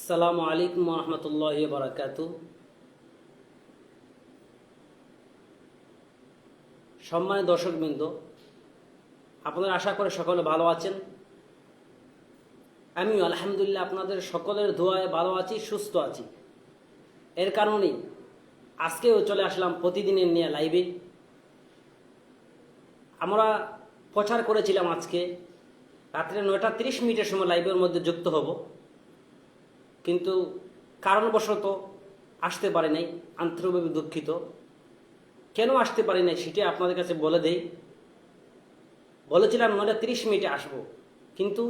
আসসালামু আলাইকুম রহমতুল্লাহি বারাকাতু। সম্মানিত দর্শকবৃন্দ, আপনারা আশা করে সকলে ভালো আছেন। আমিও আলহামদুলিল্লাহ আপনাদের সকলের দোয়ায় ভালো আছি, সুস্থ আছি। এর কারণেই আজকেও চলে আসলাম প্রতিদিনের নিয়ে লাইভে। আমরা প্রচার করেছিলাম আজকে রাত্রে 9:30 সময় লাইভের মধ্যে যুক্ত হব, কিন্তু কারণবশত আসতে পারি নাই। আন্তরিকভাবে দুঃখিত। কেন আসতে পারি নাই সেটা আপনাদের কাছে বলে দেই। বলেছিলাম 9:30 আসবো, কিন্তু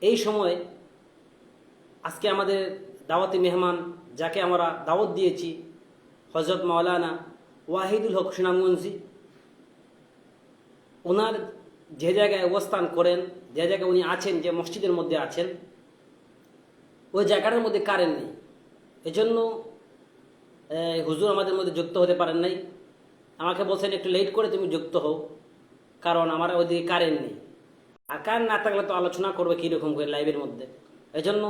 এই সময় আজকে আমাদের দাওয়াতি মেহমান, যাকে আমরা দাওয়াত দিয়েছি, হজরত মাওলানা ওয়াহিদুল হক সুনামগঞ্জি, ওনার যে জায়গায় অবস্থান করেন, যে জায়গায় উনি আছেন, যে মসজিদের মধ্যে আছেন, ওই জায়গাটার মধ্যে কারেন্ট নেই। এজন্য হুজুর আমাদের মধ্যে যুক্ত হতে পারেন নাই। আমাকে বলছেন একটু লেট করে তুমি যুক্ত হও, কারণ আমার ওইদিকে কারেন্ট নেই। আর কারেন্ট না থাকলে তো আলোচনা করবে কীরকম করে লাইভের মধ্যে। এজন্য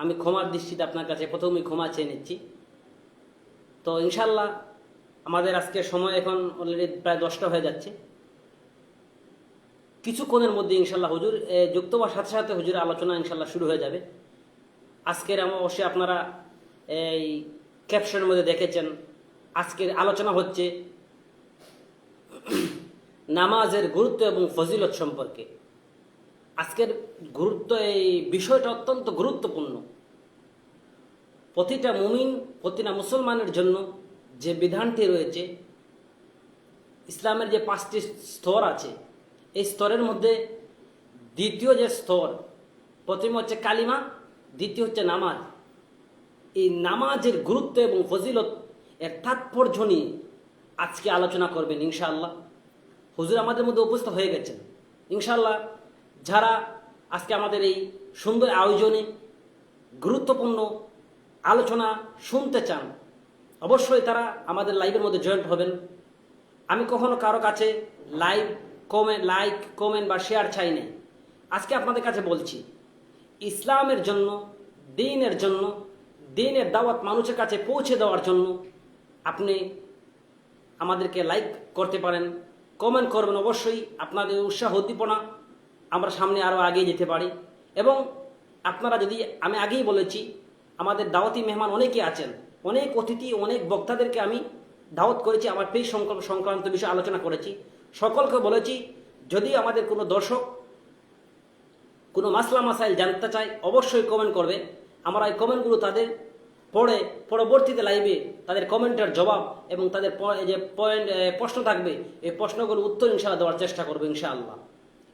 আমি ক্ষমার দৃষ্টিতে আপনার কাছে প্রথমেই ক্ষমা চেয়ে নিচ্ছি। তো ইনশাল্লাহ আমাদের আজকে সময় এখন অলরেডি প্রায় 10টা হয়ে যাচ্ছে। কিছুক্ষণের মধ্যে ইনশাল্লাহ হুজুর যুক্ত হওয়ার সাথে সাথে হুজুরের আলোচনা ইনশাল্লাহ শুরু হয়ে যাবে। আজকের অবশ্যই আপনারা এই ক্যাপশনের মধ্যে দেখেছেন, আজকের আলোচনা হচ্ছে নামাজের গুরুত্ব এবং ফজিলত সম্পর্কে। আজকের গুরুত্ব, এই বিষয়টা অত্যন্ত গুরুত্বপূর্ণ। প্রতিটা মুমিন, প্রতিটা মুসলমানের জন্য যে বিধানটি রয়েছে, ইসলামের যে 5টি স্তর আছে, এই স্তরের মধ্যে দ্বিতীয় যে স্তর, প্রথম হচ্ছে কালিমা, দ্বিতীয় হচ্ছে নামাজ। এই নামাজের গুরুত্ব এবং ফজিলত, এর তাৎপর্য নিয়ে আজকে আলোচনা করবেন ইনশাআল্লাহ। হুজুর আমাদের মধ্যে উপস্থিত হয়ে গেছেন ইনশাআল্লাহ। যারা আজকে আমাদের এই সুন্দর আয়োজনে গুরুত্বপূর্ণ আলোচনা শুনতে চান, অবশ্যই তারা আমাদের লাইভের মধ্যে জয়েন্ট হবেন। আমি কখনো কারো কাছে লাইক, কমেন্ট বা শেয়ার চাই নাই। আজকে আপনাদের কাছে বলছি, ইসলামের জন্য, দ্বীনের জন্য, দ্বীনের দাওয়াত মানুষের কাছে পৌঁছে দেওয়ার জন্য আপনি আমাদেরকে লাইক করতে পারেন, কমেন্ট করবেন। অবশ্যই আপনাদের উৎসাহ উদ্দীপনা আমরা সামনে আরও এগিয়ে যেতে পারি। এবং আপনারা যদি, আমি আগেই বলেছি, আমাদের দাওয়াতি মেহমান অনেকেই আছেন, অনেক অতিথি, অনেক বক্তাদেরকে আমি দাওয়াত করেছি, আমার পেজ সংক্রান্ত বিষয়ে আলোচনা করেছি। সকলকে বলেছি, যদি আমাদের কোনো দর্শক কোনো মাসলা মাসাইল জানতে চায়, অবশ্যই কমেন্ট করবে। আমরা এই কমেন্টগুলো তাদের পড়ে পরবর্তীতে লাইভে তাদের কমেন্টের জবাব এবং তাদের যে প্রশ্ন থাকবে, এই প্রশ্নগুলোর উত্তর ইনশাআল্লাহ দেওয়ার চেষ্টা করবো ইনশাআল্লাহ।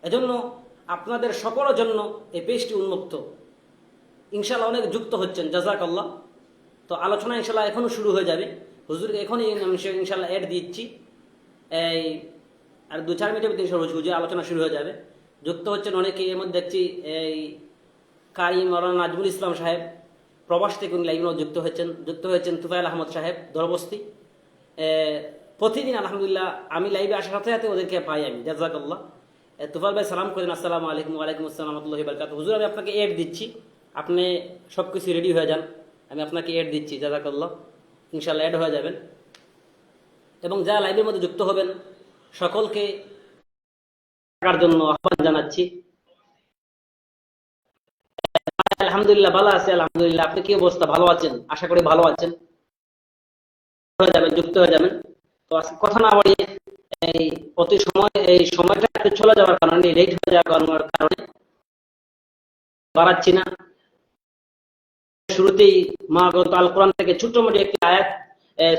এজন্য আপনাদের সকলের জন্য এই পেজটি উন্মুক্ত। ইনশাআল্লাহ অনেক যুক্ত হচ্ছেন, জাযাকাল্লাহ। তো আলোচনা ইনশাআল্লাহ এখনও শুরু হয়ে যাবে। হুজুরকে এখনই আমি ইনশাআল্লাহ অ্যাড দিচ্ছি। এই আর 2-4 মিনিটের ভিতরে হুজুর আলোচনা শুরু হয়ে যাবে। যুক্ত হচ্ছেন অনেকে। এর মধ্যে দেখছি এই কারি মাওলানা নাজমুল ইসলাম সাহেব প্রবাস থেকে লাইভে যুক্ত হয়েছেন তুফাইল আহমদ সাহেব দরবস্তি। প্রতিদিন আলহামদুলিল্লাহ আমি লাইভে আসার সাথে সাথে ওদেরকে পাই আমি, জাযাকাল্লাহ। তুফাইল ভাই সালাম করেন, আসসালামু আলাইকুম। ওয়ালাইকুম আসসালাম রহমতুল্লাহি বারাকাতুহু। হুজুর আমি আপনাকে এড দিচ্ছি, আপনি সব কিছু রেডি হয়ে যান, আমি আপনাকে এড দিচ্ছি, জাযাকাল্লাহ। ইনশাআল্লাহ এড হয়ে যাবেন। এবং যারা লাইভের মধ্যে যুক্ত হবেন সকলকে থাকার জন্য আহ্বান জানাচ্ছি। আলহামদুলিল্লাহ ভালো আছে, আলহামদুলিল্লাহ। আপনি কি অবস্থা? ভালো আছেন? আশা করি ভালো আছেন। হয়ে যাবেন, যুক্ত হয়ে যাবেন। তো আজকে কথা না বাড়িয়ে এই এই সময়টা একটু চলে যাওয়ার কারণে, লেট হয়ে যাওয়ার কারণে বাড়াচ্ছি না। শুরুতেই মা গ্রন্থ আল কোরআন থেকে ছোট্ট মোটো একটি আয়াত,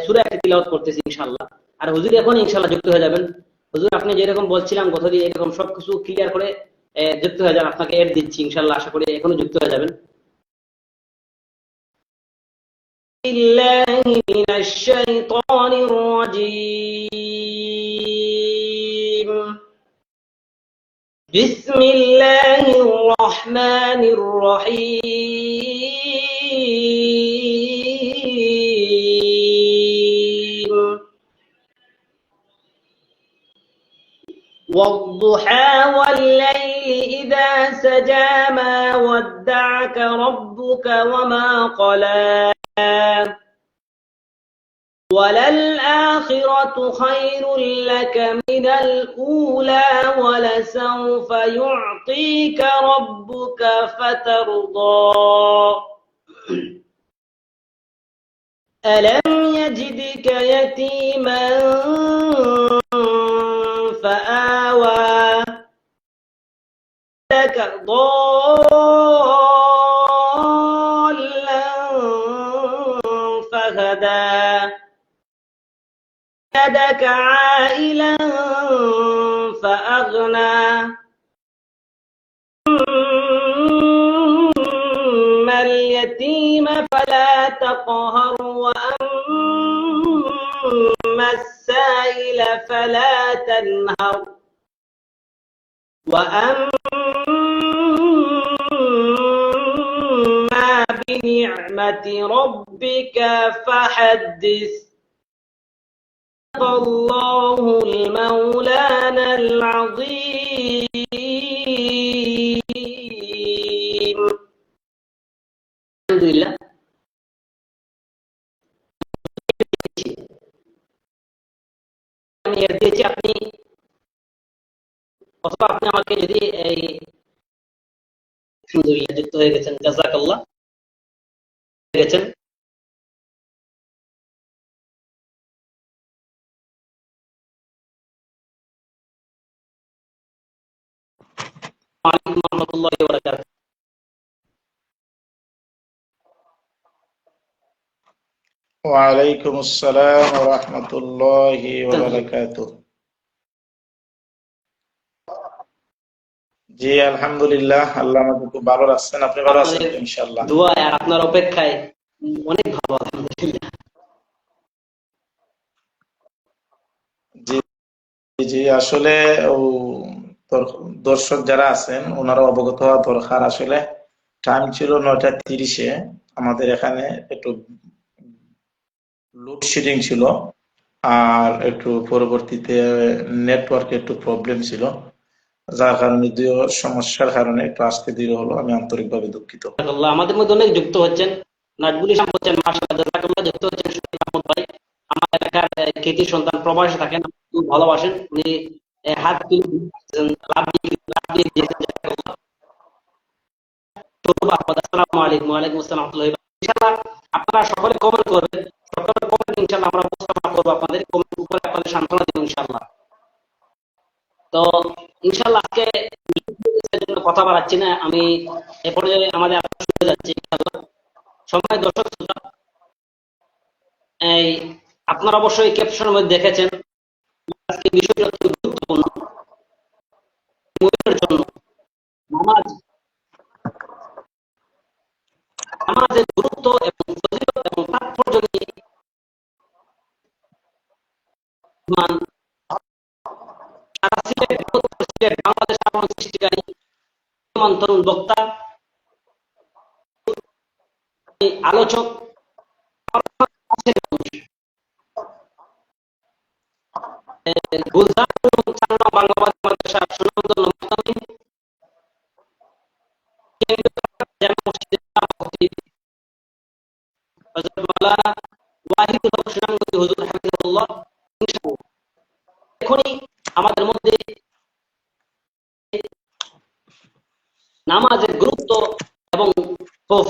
সূরা একটি তিলাওয়াত করতেছি ইনশাআল্লাহ। আর হুজুর এখন ইনশাআল্লাহ যুক্ত হয়ে যাবেন। হুজুর আপনি যেরকম বলছিলাম কথা দিয়ে এরকম সবকিছু ক্লিয়ার করে যুক্ত হয়ে যান। আপনাকে এড দিচ্ছি ইনশাআল্লাহ, আশা করি এখনো যুক্ত হয়ে যাবেন। بالله من الشيطان الرجيم. بسم الله الرحمن الرحيم. والضحى والليل إذا سجى ما ودعك ربك وما قلى وللآخرة خير لك من الأولى ولسوف يعطيك ربك فترضى ألم يجدك يتيما فآوى لك ضالا فهدى يدك عائلا فأغنى أما اليتيم فلا تقهر وأما السائل فلا تنهر وأما بنعمة ربك فحدث الله المولانا العظيم الحمد لله আমি এর দিয়েছি আপনি অথবা আপনি আমাকে যদি এই আলহামদুলিল্লাহ যুক্ত হয়ে গেছেন জাযাকাল্লাহ হয়ে গেছেন ওয়ালাইকুম রাহমাতুল্লাহি ওয়া বারাকাতুহু ওয়ালাইকুম আসসালাম ওয়া রাহমাতুল্লাহি ওয়া বারাকাতুহু। জি আলহামদুলিল্লাহ, আল্লাহ আমাকে খুব ভালো রাখছেন। আপনি ভালো আছেন তো ইনশাআল্লাহ? দোয়া আর আপনার অপেক্ষায় অনেক ভালো আলহামদুলিল্লাহ। জি জি আসলে দর্শক যারা আছেন ওনারা অবগত হওয়া দরকার। আসলে টাইম ছিল 9:30-এ, আমাদের এখানে একটু লোডশেডিং ছিল আর একটু পরবর্তীতে নেটওয়ার্কে একটু প্রবলেম ছিল, যার কারণে সমস্যার কারণে একটু আসতে দেরি হলো। আমি আন্তরিকভাবে দুঃখিত। আমাদের মধ্যে অনেক যুক্ত হচ্ছেন, নাটগুলি হচ্ছেন, মাশাআল্লাহ জাযাকাল্লাহ যুক্ত হচ্ছেন শরীফ আহমদ ভাই। আমার এলাকার কৃতি সন্তান প্রবাসে থাকেন, খুব ভালোবাসেন উনি। হাত তুলে লাভ দিয়ে দিয়েছেন জাযাকাল্লাহ। তৌবা আহমদ আসসালামু আলাইকুম। ওয়া আলাইকুম আসসালাম ওয়া রাহমাতুল্লাহি। ইনশাআল্লাহ আপনারা সকলে কমেন্ট করবেন, সকলের কমেন্ট ইনশাআল্লাহ আমরা উপস্থাপনা করব, আপনাদের কমেন্ট উপরে আপনাদের সান্ত্বনা দিব ইনশাআল্লাহ। তো ইনশাআল্লাহ আজকে কথা বাড়াচ্ছি না, আমি এ পর্যায়ে আমাদের আলোচনা শুরু যাচ্ছি ইনশাআল্লাহ। সময় দর্শক শ্রোতা, এই আপনারা অবশ্যই ক্যাপশনের মধ্যে দেখেছেন আজকে বিষয়টি অত্যন্ত গুরুত্বপূর্ণ মুমিনের জন্য। নামাজ, নামাজের গুরুত্ব এবং ফজিলত এবং তাৎপর্য নিয়ে ইমান সারা সিলেট বাংলাদেশ আলোড়ন সৃষ্টিকারী তরুণ বক্তা আলোচক গুলজার বাংলা মাদ্রাসা সুনামধন্য মুহতামিম জামে মসজিদের সভাপতি হযরত মাওলানা ওয়াহিদুল হক সুনামগঞ্জি হুজুর হাফিজাহুল্লাহ। ইনশাআল্লাহ এখনই আমাদের মধ্যে নামাজের গুরুত্ব এবং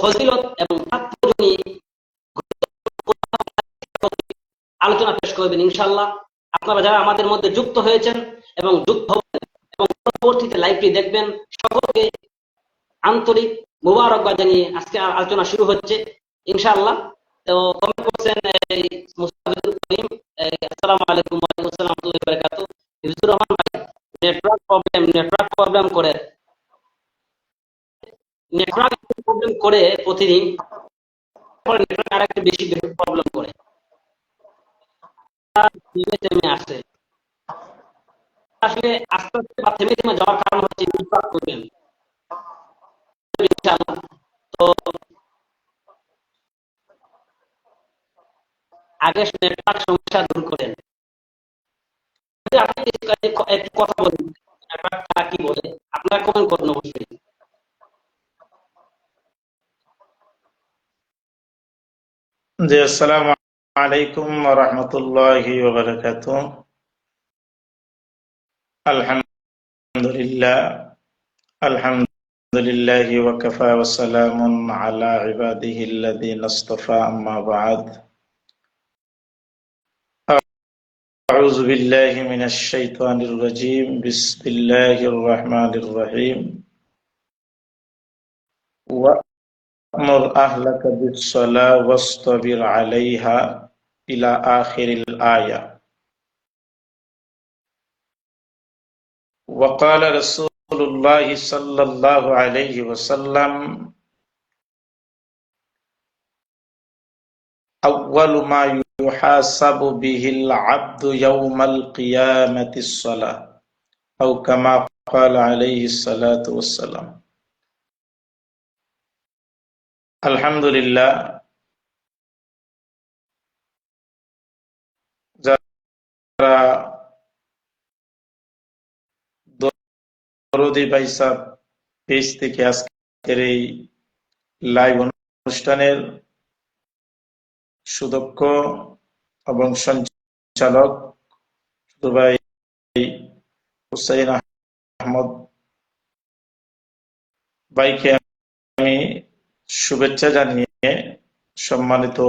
ফজিলত এবং তাৎপর্য নিয়ে আলোচনা পেশ করবেন ইনশাআল্লাহ। আপনারা যারা আমাদের মধ্যে যুক্ত হয়েছেন এবং যুক্ত হবেন এবং পরবর্তীতে লাইভটি দেখবেন, সকলকে আন্তরিক মুবারকবাদ জানিয়ে আজকে আলোচনা শুরু হচ্ছে ইনশাআল্লাহ। তো কমেন্ট করছেন এই মুস্তাফিজুল করিম, আসসালামু আলাইকুম। ওয়া আলাইকুম আসসালাম ওয়া রাহমাতুল্লাহি ওয়া বারাকাতুহু। হিফজুর রহমান ভাই, নেটওয়ার্ক প্রবলেম করে প্রতিদিন, নেটওয়ার্ক আরেকটু বেশি প্রবলেম করে থেমে আসে। আসলে আস্তে আস্তে বা থেমে থেমে যাওয়ার কারণ হচ্ছে নেটওয়ার্ক প্রবলেম। তো আগে নেটওয়ার্ক সমস্যা দূর করেন। আপনি একটু কথা বলেন, তারা কি বলে, আপনারা কমেন্ট করেন অবশ্যই। জি, আসসালামু আলাইকুম ওয়া রাহমাতুল্লাহি ওয়া বারাকাতুহু। আলহামদুলিল্লাহ, আলহামদুলিল্লাহি ওয়া কাফা ওয়া সালামুন আলা ইবাদিহিল্লাযীনা ইসতাফা, আম্মা বা'দ। আউযু বিল্লাহি মিনাশ শাইতানির রাজীম। বিসমিল্লাহির রাহমানির রহিম। ওয়া'মুর আহলাকা বিস-সালাহ ওয়াসতাবির আলাইহা ইলা আখিরিল আয়া। وقال رسول الله صلى الله عليه وسلم: أول ما يحاسب به العبد يوم القيامة الصلاة، أو كما قال عليه الصلاة والسلام. আলহামদুলিল্লাহ, যারা দরদি ভাই সাহেব পেজ থেকে আজকের এই লাইভ অনুষ্ঠানের সুদক্ষ এবং সঞ্চালক ভাই হুসাইন আহমদ ভাইকে আমি শুভেচ্ছা জানিয়ে, সম্মানিত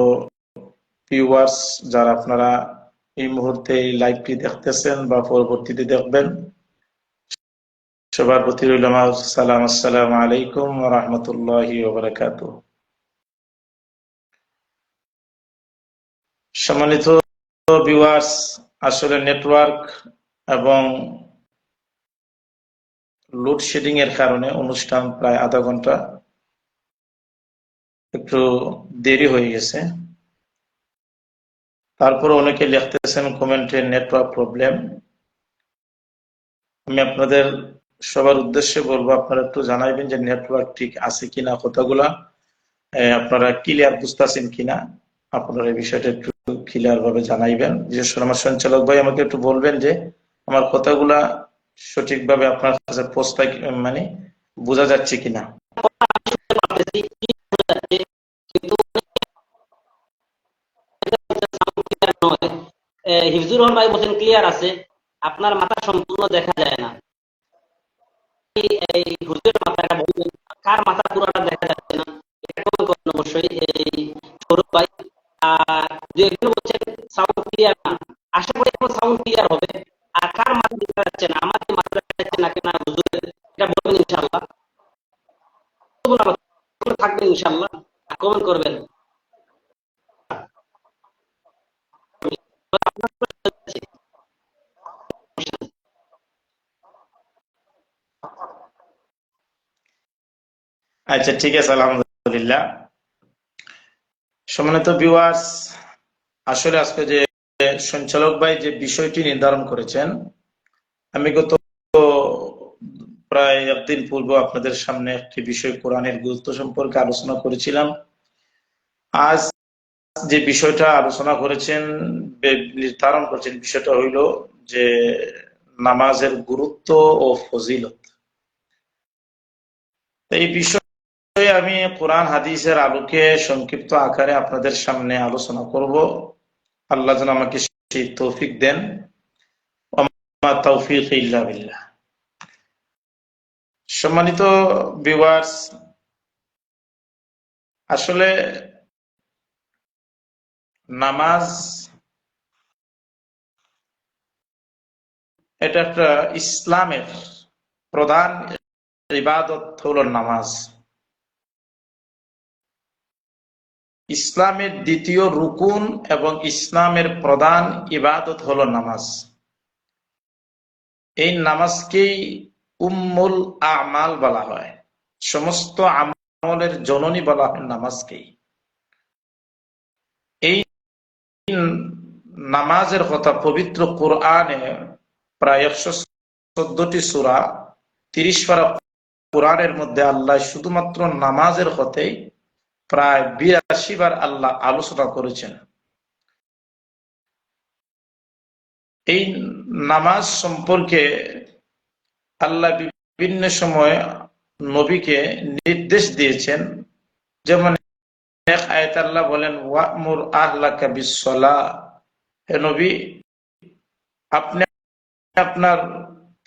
ভিউয়ার্স যারা আপনারা এই মুহূর্তে এই লাইভটি দেখতেছেন বা পরবর্তীতে দেখবেন, সবার প্রতি রইল আমার সালাম। আসসালামু আলাইকুম ওয়া রাহমাতুল্লাহি ওয়া বারাকাতুহু। সম্মানিত ভিউয়ার্স, আসলে নেটওয়ার্ক এবং লোডশেডিং এর কারণে অনুষ্ঠান প্রায় আধা ঘন্টা একটু দেরি হয়ে গেছে। তারপর অনেকে লিখতেছেন কমেন্টে নেটওয়ার্ক প্রবলেম। আমি আপনাদের সবার উদ্দেশ্যে বলবো, আপনারা একটু জানাইবেন যে নেটওয়ার্ক ঠিক আছে কিনা, কথাগুলা আপনারা ক্লিয়ার বুঝতেছেন কিনা, আপনারা এই বিষয়টা একটু ক্লিয়ার ভাবে জানাইবেন। বিশেষ করে আমার সঞ্চালক ভাই আমাকে একটু বলবেন যে আমার কথাগুলা সঠিকভাবে আপনার কাছে পৌঁছায়, মানে বোঝা যাচ্ছে কিনা। হিফজুর রহমান ভাই বলছেন ক্লিয়ার আছে, আপনার মাথা সম্পূর্ণ দেখা যায় না। এই হুজুরের মাথাটা বলবেন, কার মাথা পুরোটা দেখা যাচ্ছে না, এটা কমেন্ট করেন অবশ্যই। এই সৌরভ ভাই আর দুই একজন বলছেন সাউন্ড ক্লিয়ার না, আশা করি এখন সাউন্ড ক্লিয়ার হবে। আর কার মাথা দেখা যাচ্ছে না, আমার মাথা দেখা যাচ্ছে নাকি না হুজুরের, এটা বলবেন ইনশাআল্লাহ। থাকবেন ইনশাআল্লাহ, কমেন্ট করবেন। আচ্ছা, ঠিক আছে, আলহামদুলিল্লাহ। সম্মানিত ভিউয়ার্স, আসলে আজকে যে সঞ্চালক ভাই যে বিষয়টি নির্ধারণ করেছেন, আমি গত প্রায় একদিন পূর্ব আপনাদের সামনে একটি বিষয়, কোরআনের গুরুত্ব সম্পর্কে আলোচনা করেছিলাম। আজ যে বিষয়টা আলোচনা করেছেন, নির্ধারণ করেছেন, বিষয়টা হইল যে নামাজের গুরুত্ব ও ফজিলত। এই বিষয়ে আমি কোরআন হাদিসের আলোকে সংক্ষিপ্ত আকারে আপনাদের সামনে আলোচনা করব। আল্লাহ যেন আমাকে সেই তৌফিক দেন। ওয়া তাওফীক ইল্লা বিল্লাহ। সম্মানিত ভিউয়ার্স, আসলে নামাজ এটা একটা ইসলামের প্রধান ইবাদত হলো নামাজ। ইসলামের দ্বিতীয় রুকুন এবং ইসলামের প্রধান ইবাদত হলো নামাজ। এই নামাজকেই উম্মুল আমাল বলা হয়, সমস্ত আমলের জননী বলা হয় নামাজকেই। এই নামাজের কথা পবিত্র কোরআনে প্রায় 114টি সূরা, 30 পারা কোরআনের মধ্যে আল্লাহ শুধুমাত্র নামাজের কথাই প্রায় 82 বার আল্লাহ আলোচনা করেছেন। এই নামাজ সম্পর্কে আল্লাহ বিভিন্ন সময় নবীকে নির্দেশ দিয়েছেন। যেমন এক আয়াতে আল্লাহ বলেন, ওয়া'মুর আহলাকা বিসসালাহ, হে নবী আপনি আপনার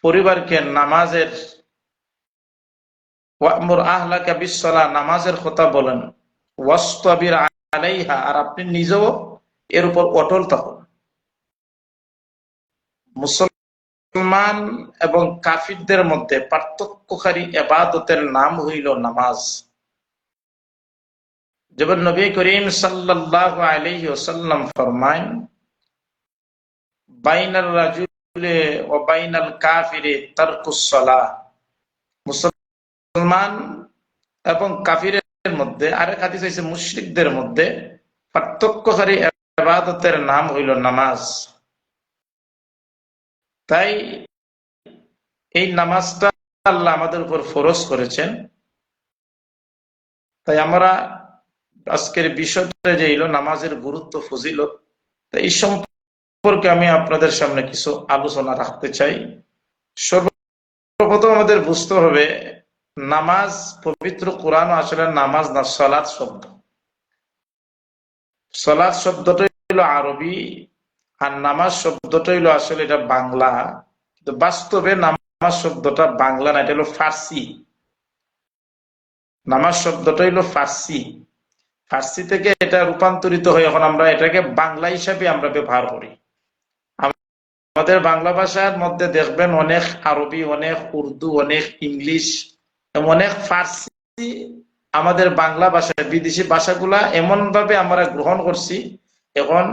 পরিবারকে ওয়া'মুর আহলাকা বিসসালাহ নামাজের কথা বলেন, ওয়াসতাবির আলাইহা, আর আপনি নিজেও এর উপর অটল থাকুন। মুসলমান এবং কাফিরদের মধ্যে পার্থক্যকারী ইবাদতের নাম হইল নামাজ। যেমন নবী করিম সাল্লাল্লাহু আলাইহি ওয়াসাল্লাম ফরমায়, বাইনার রাজুলি ওয়া বাইনাল কাফিরি তারকুস সালাহ, মুসলমান এবং কাফিরের মধ্যে, আরেক হাদিস হইছে মুশরিকদের মধ্যে পার্থক্যকারী ইবাদতের নাম হইল নামাজ। তাই এই নামাজটা আল্লাহ আমাদের উপর ফরজ করেছেন। তাই আমরা আজকের বিষয়টা যে হইল নামাজের গুরুত্ব, ফজিলত, এই সম্পর্কে আমি আপনাদের সামনে কিছু আলোচনা রাখতে চাই। সর্বপ্রথম আমাদের বুঝতে হবে, নামাজ পবিত্র কোরআন আসলে নামাজ না, সালাত শব্দ। সালাত শব্দটা হইল আরবি, আর নামাজ শব্দটা হইল আসলে এটা বাংলা। কিন্তু বাস্তবে নামাজ শব্দটা বাংলা না, এটা হলো ফার্সি। নামাজ শব্দটা হইল ফার্সি, ফার্সি থেকে এটা রূপান্তরিত হয়ে এখন আমরা এটাকে বাংলা হিসাবে আমরা ব্যবহার করি। আমাদের বাংলা ভাষার মধ্যে দেখবেন অনেক আরবি, অনেক উর্দু, অনেক ইংলিশ, অনেক ফার্সি আমাদের বাংলা ভাষায়, বিদেশি ভাষাগুলা এমন ভাবে আমরা গ্রহণ করছি, এখন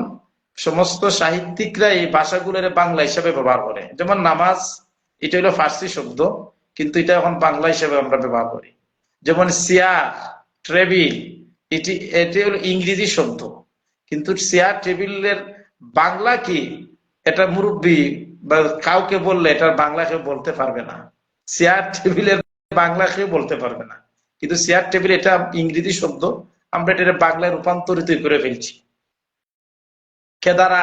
সমস্ত সাহিত্যিকরা এই ভাষাগুলোর বাংলা হিসাবে ব্যবহার করে। যেমন নামাজ, এটা হলো ফার্সি শব্দ, কিন্তু এটা এখন বাংলা হিসাবে আমরা ব্যবহার করি। যেমন চেয়ার, টেবিল, এটি হলো ইংরেজি শব্দ, কিন্তু চেয়ার টেবিলের বাংলা কি, এটা মুরব্বী বা কাউকে বললে এটার বাংলা কেউ বলতে পারবে না। চেয়ার টেবিলের বাংলা কেউ বলতে পারবে না, কিন্তু চেয়ার টেবিল এটা ইংরেজি শব্দ, আমরা এটা বাংলায় রূপান্তরিত করে ফেলছি। কেদারা,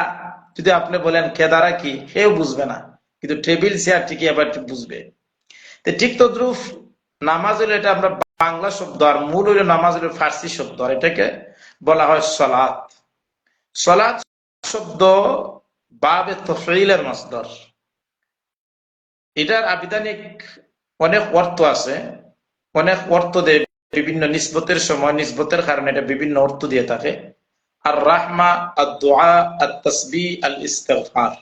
যদি আপনি বলেন কেদারা কি, কেউ বুঝবে না, কিন্তু টেবিল চেয়ার ঠিকই আবার বুঝবে। ঠিক তদ্রুপ নামাজ হলো, এটা আমরা বাংলা শব্দ, আর মূল হইল নামাজ হলো ফার্সি শব্দ, আর এটাকে বলা হয় সালাত। সালাত শব্দ বাবে তাফঈলের মাসদার। এটার আবিধানিক অনেক অর্থ আছে, অনেক অর্থ দেয় বিভিন্ন নিসবতের সময়, নিসবতের কারণে এটা বিভিন্ন অর্থ দিয়ে থাকে। আর রাহমা, আদ-দুআ, আত-তাসবিহ, আল-ইস্তিগফার।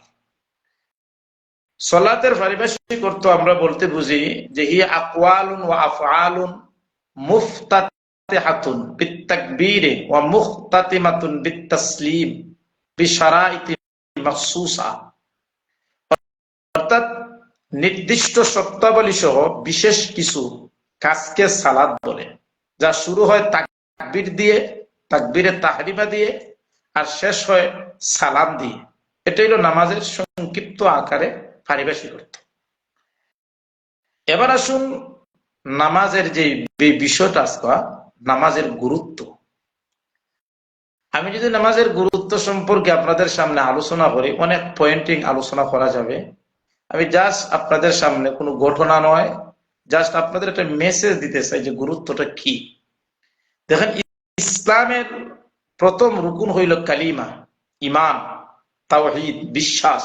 সালাতের পারিভাষিক অর্থ আমরা বলতে বুঝি যে হিয়া আকওয়ালুন ওয়া আফআলুন মুফতাতিহাতুন বিত-তাকবীর ওয়া মুখতাতিমাতুন বিত-তাসলিম বিশারাইতি মাখসুসা। অর্থাৎ নির্দিষ্ট শর্তাবলী সহ বিশেষ কিছু কাজকে সালাত বলে, যা শুরু হয় তাকবীর দিয়ে, তাকবীরে তাহরিমা দিয়ে, আর শেষ হয় সালাম দিয়ে। এটা হলো নামাজের সংক্ষিপ্ত আকারে পারিভাষিক অর্থ। এবার আসুন নামাজের যে বিষয়টা আজকে, নামাজের গুরুত্ব। আমি যদি নামাজের গুরুত্ব সম্পর্কে আপনাদের সামনে আলোচনা করি, অনেক পয়েন্টিং আলোচনা করা যাবে। আমি জাস্ট আপনাদের সামনে কোনো ঘটনা নয়, জাস্ট আপনাদের একটা মেসেজ দিতে চাই যে গুরুত্বটা কি। দেখেন, ইসলামের প্রথম রুকুন হইল কালিমা, ঈমান, তাওহীদ, বিশ্বাস।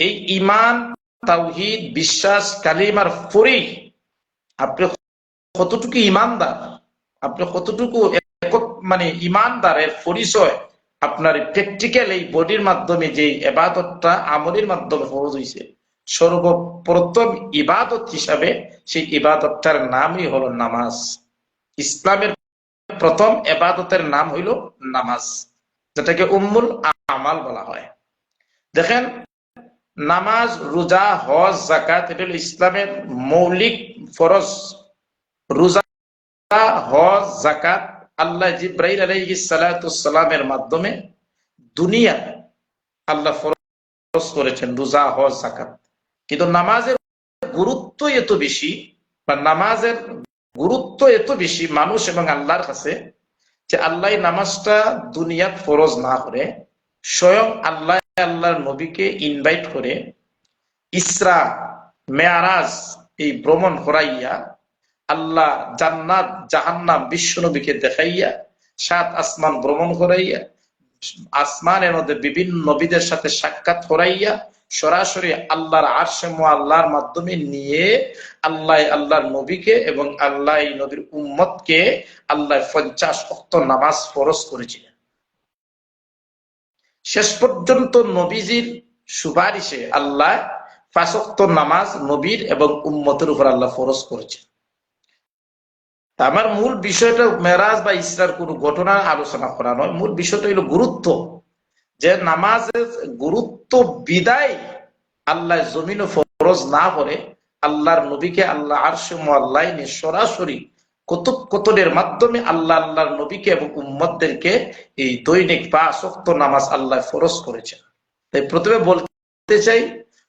এই ঈমান, তাওহীদ, বিশ্বাস, কালিমার পরেই আপনি কতটুকু ঈমানদার, আপনি কতটুকু মানে ঈমানদারের পরিচয় আপনার প্র্যাকটিক্যাল এই বডির মাধ্যমে যে ইবাদতটা আমলের মাধ্যমে ফরজ হইছে, সর্বপ্রথম ইবাদত হিসাবে সেই ইবাদতটার নামই হলো নামাজ। ইসলামের প্রথম ইবাদতের নাম হইল নামাজ, যেটাকে উম্মুল আমাল বলা হয়। দেখেন, নামাজ, রোজা, হজ, যাকাত, এটা হলো ইসলামের মৌলিক ফরজ। রোজা, হজ, যাকাত আল্লাহ জিবরাইল আলাইহিস সালাতুস সালামের মাধ্যমে দুনিয়া আল্লাহ ফরজ করেছেন, রোজা, হজ, যাকাত। কিন্তু নামাজের গুরুত্ব এত বেশি, বা নামাজের গুরুত্ব এত বেশি মানুষ এবং আল্লাহর কাছে, যে আল্লাহ নামাজটা দুনিয়াত ফরজ না করে স্বয়ং আল্লাহ আল্লাহর নবীকে ইনভাইট করে ইসরা মেয়ারাজ এই ভ্রমণ করাইয়া আল্লাহ জান্নাত জাহান্নাম বিশ্ব নবীকে দেখাইয়া 7 আসমান ভ্রমণ করাইয়া আসমানের মধ্যে বিভিন্ন নবীদের সাথে সাক্ষাৎ করাইয়া সরাসরি আল্লাহর আরশে মুআল্লার মাধ্যমে নিয়ে আল্লাহর নবীকে এবং আল্লাহ নবীর উম্মতকে আল্লাহ 50 ওয়াক্ত নামাজ ফরজ করেছিলেন। শেষ পর্যন্ত নবীজির সুপারিশে আল্লাহ 5 ওয়াক্ত নামাজ নবীর এবং উম্মতের উপর আল্লাহ ফরজ করেছেন। আমার মূল বিষয়টা মেরাজ বা ইসরার কোন ঘটনা আলোচনা করা নয়, মূল বিষয়টা হলো গুরুত্ব, যে নামাজের গুরুত্ব বিদায় আল্লাহ জমিন ফরজ না করে আল্লাহর নবীকে আল্লাহ আরশে মুআল্লায় নিয়ে সরাসরি কুতুবের মাধ্যমে আল্লাহর নবীকে এবং উম্মতদেরকে এই দৈনিক 5 ওয়াক্ত নামাজ আল্লাহ ফরজ করেছেন। তাই প্রথমে বলতে চাই,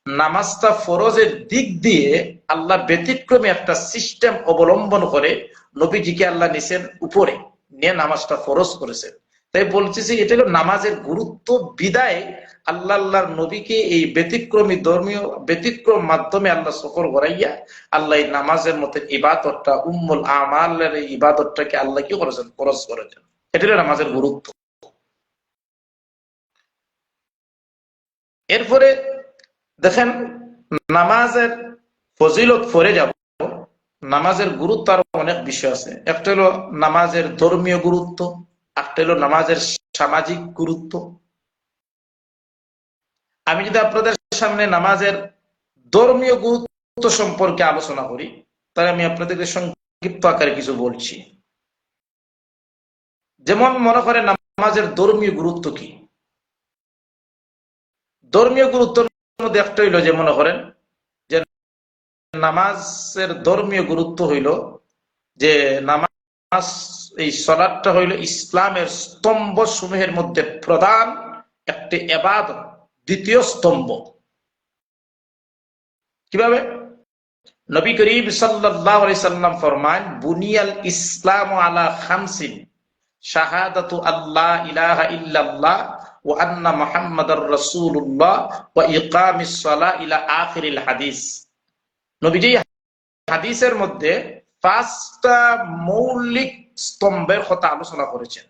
নামাজটা ফরজের দিক দিয়ে আল্লাহ ব্যতিক্রমী একটা সিস্টেম অবলম্বন করে নবীজিকে আল্লাহ নিছেন উপরে নিয়ে নামাজটা ফরজ করেছেন। তাই বলতেছি এটা হলো নামাজের গুরুত্ব বিদায় আল্লাহর নবীকে এই ব্যতিক্রমী ধর্মীয় ব্যতিক্রম মাধ্যমে আল্লাহ সফর করাইয়া আল্লাহ এই নামাজের মতো ইবাদতটা উম্মুল আমালের এই ইবাদতটাকে আল্লাহ কি করেছেন? ফরজ করেছেন। এটা হলো নামাজের গুরুত্ব। এরপরে দেখেন নামাজের ফজিলত পরে যাব, নামাজের গুরুত্ব আরো অনেক বিষয় আছে। একটা হলো নামাজের ধর্মীয় গুরুত্ব, একটা হলো নামাজের সামাজিক গুরুত্ব। আমি যদি আপনাদের সামনে নামাজের ধর্মীয় গুরুত্ব সম্পর্কে আলোচনা করি, তাহলে আমি আপনাদেরকে সংক্ষিপ্ত আকারে কিছু বলছি। যেমন মনে করেন নামাজের ধর্মীয় গুরুত্ব কি? ধর্মীয় গুরুত্বের মধ্যে একটা হইলো যে মনে করেন যে নামাজের ধর্মীয় গুরুত্ব হইল যে নামাজ এই সালাতটা হইল ইসলামের স্তম্ভ সমূহের মধ্যে প্রধান একটি ইবাদত, দ্বিতীয় স্তম্ভ। কিভাবে? নবী করিম সাল্লাল্লাহু আলাইহি সাল্লাম ফরমান, বুনিয়াল ইসলামু আলা খামসিন শাহাদাতু আল্লা ইলাহা ইল্লাল্লাহ ওয়া আন্না মুহাম্মাদার রাসূলুল্লাহ ওয়া ইকামিস সালাহ ইলা আখিরিল হাদিস। নবীজি হাদিসের মধ্যে 5টা মৌলিক স্তম্ভের কথা আলোচনা করেছেন।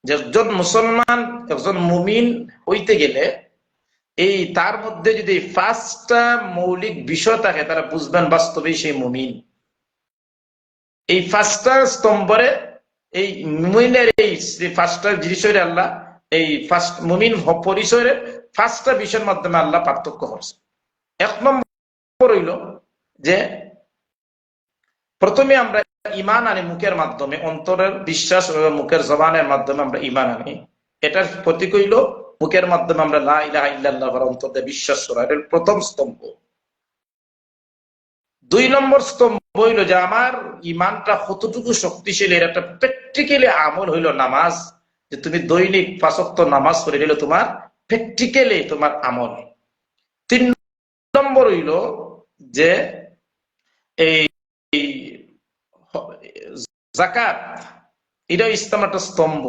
যে একজন মুসলমান একজন মুমিন হইতে গেলে এই তার মধ্যে যদি 5টা মৌলিক বিষয় থাকে, তারা বুঝবেন বাস্তবেই সেই মুমিন। এই 5টা স্তম্ভরে এই মুমিনের এই 5টা জিনিসের আল্লাহ এই মুমিন পরিচয়ের 5টা বিষয়ের মাধ্যমে আল্লাহ পার্থক্য করছে। 1 নম্বর হইল যে প্রথমে আমরা ঈমান আনি মুখের মাধ্যমে, অন্তরের বিশ্বাস মুখের জবানের মাধ্যমে আমরা ঈমান আনি। এটার প্রতীক হইল মুখের মাধ্যমে আমরা লা ইলাহা ইল্লাল্লাহর অন্তরে বিশ্বাস করা, এটা প্রথম স্তম্ভ। 2 নম্বর স্তম্ভ হইল যে আমার ঈমানটা কতটুকু শক্তিশালী, এর একটা প্র্যাকটিক্যালি আমল হইল নামাজ। যে তুমি দৈনিক 5 ওয়াক্ত নামাজ পড়ে নিলে তোমার প্র্যাকটিক্যালি তোমার আমল। 3 নম্বর হইল যে এই যাকাত, এটা ইসলামের একটা স্তম্ভ।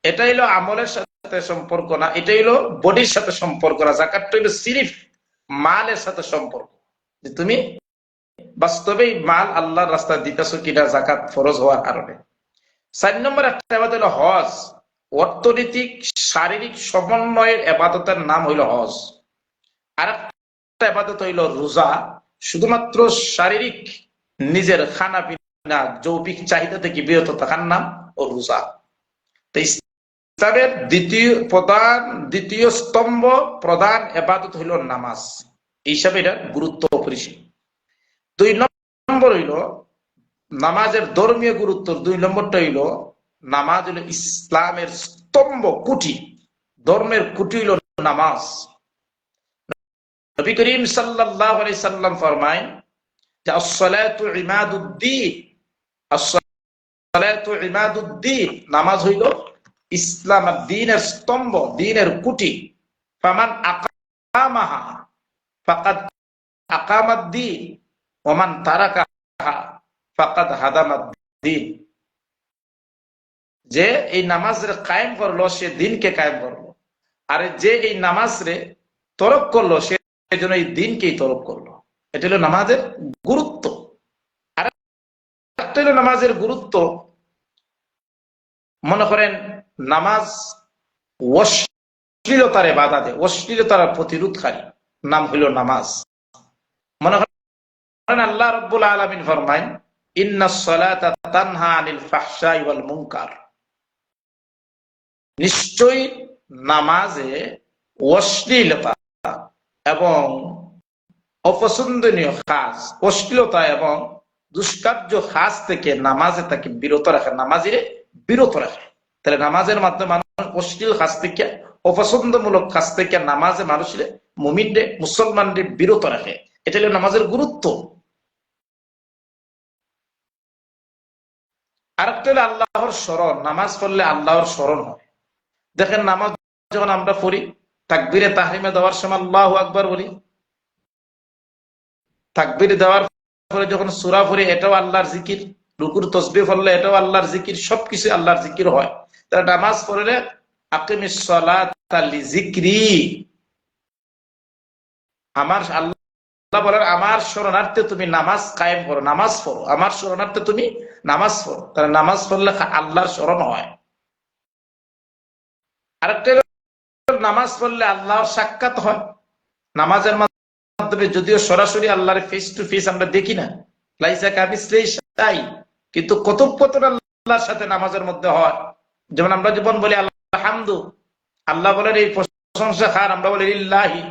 এটা হইলো আমলের সাথে সম্পর্ক না, এটা হইলো বডির সাথে সম্পর্ক না। যাকাতটা হইলো সিরিফ মালের সাথে সম্পর্ক, যে তুমি বাস্তবেই মাল আল্লাহর রাস্তায় দিতেছো কিনা যাকাত ফরজ হওয়ার কারণে। 4 নম্বর একটা ইবাদত হলো হজ, অর্থনৈতিক শারীরিক সমন্বয়ের ইবাদতের নাম হইলো হজ। আর একটা ইবাদত হইলো রোজা, শুধুমাত্র শারীরিক নিজের খানা পিনা যৌবিক চাহিদা থেকে বিরত থাকার নাম ও রোজা। তো ইসলামের দ্বিতীয় স্তম্ভ প্রধান ইবাদত হইল নামাজ, এই হিসাবে এটা গুরুত্ব অপরিসীম। 2 নম্বর হইল নামাজের ধর্মীয় গুরুত্ব। 2 নম্বরটা হইল নামাজ হইল ইসলামের স্তম্ভ, কুটি, ধর্মের কুটি হইল নামাজ। নবী করিম সাল্লাল্লাহু আলাইহি সাল্লাম ফরমায় যে as-salatu imaduddin, as-salatu imaduddin, নামাজ হইল ইসলাম দ্বীনের স্তম্ভ, দ্বীনের কুটি। ফামান আকামাহা ফাকাদ আকামাদ-দ্বীন ওয়া মান তারাকাহা ফাকাদ হাদামাদ-দ্বীন। যে এই নামাজের কায়েম করলো সে দ্বীনকে কায়েম করলো, আর যে এই নামাজ রে তরক করলো সে জন্য এই দিনকেই তরক করলো। এটা হলো নামাজের গুরুত্ব। আর একটা হলো নামাজের গুরুত্ব, মনে করেন নামাজ অশ্লীলতারে বাধা দেয়, অশ্লীলতার প্রতিরোধকারী নাম হইল নামাজ। মনে করেন আল্লাহ রাব্বুল আলামিন ফরমায় ইন্নাস সালাতা তানহা আনিল ফাহশাই ওয়াল মুনকার, নিশ্চয়ই নামাজে অশ্লীলতা এবং অপছন্দনীয় কাজ, অশ্লীলতা এবং দুষ্কার্য কাজ থেকে নামাজে তাকে বিরত রাখে, নামাজিরে বিরত রাখে। তাহলে নামাজের মাধ্যমে মানুষ অশ্লীল কাজ থেকে, অপছন্দমূলক কাজ থেকে নামাজে মানুষের মুমিনরে মুসলমানদের বিরত রাখে। এটা হলো নামাজের গুরুত্ব। আরেকটা হলো আল্লাহর স্মরণ। নামাজ পড়লে আল্লাহর স্মরণ হয়। দেখেন নামাজ যখন আমরা পড়ি, তাকবীরে তাহরিমে দেওয়ার সময় আল্লাহু আকবার বলি, তাকবীর দেওয়ার পরে যখন সূরা পড়ি এটাও আল্লাহর জিকির, রুকুর তাসবিহ পড়লে এটাও আল্লাহর জিকির, সবকিছু আল্লাহর জিকির হয়। তাহলে নামাজ পড়লে আকিমিস সালাতা লিযিকরি, আমার আল্লাহ বলেন আমার শরণার্থে তুমি নামাজ কায়েম করো, নামাজ পড়ো, আমার শরণার্থে তুমি নামাজ পড়ো। তাহলে নামাজ পড়লে আল্লাহর স্মরণ হয়। আরেকটা নামাজ পড়লে আল্লাহর সাক্ষাৎ হয়। নামাজের মাধ্যমে যদিও সরাসরি আল্লাহর ফেস টু ফেস আমরা দেখি না, লাইসা কামিসলিহি শাই, কিন্তু কথোপকথন আল্লাহর সাথে নামাজের মধ্যে হয়। যেমন আমরা জীবন বলি আলহামদু, আল্লাহ বলেন এই প্রশংসা কার, আমরা বলি লিল্লাহি,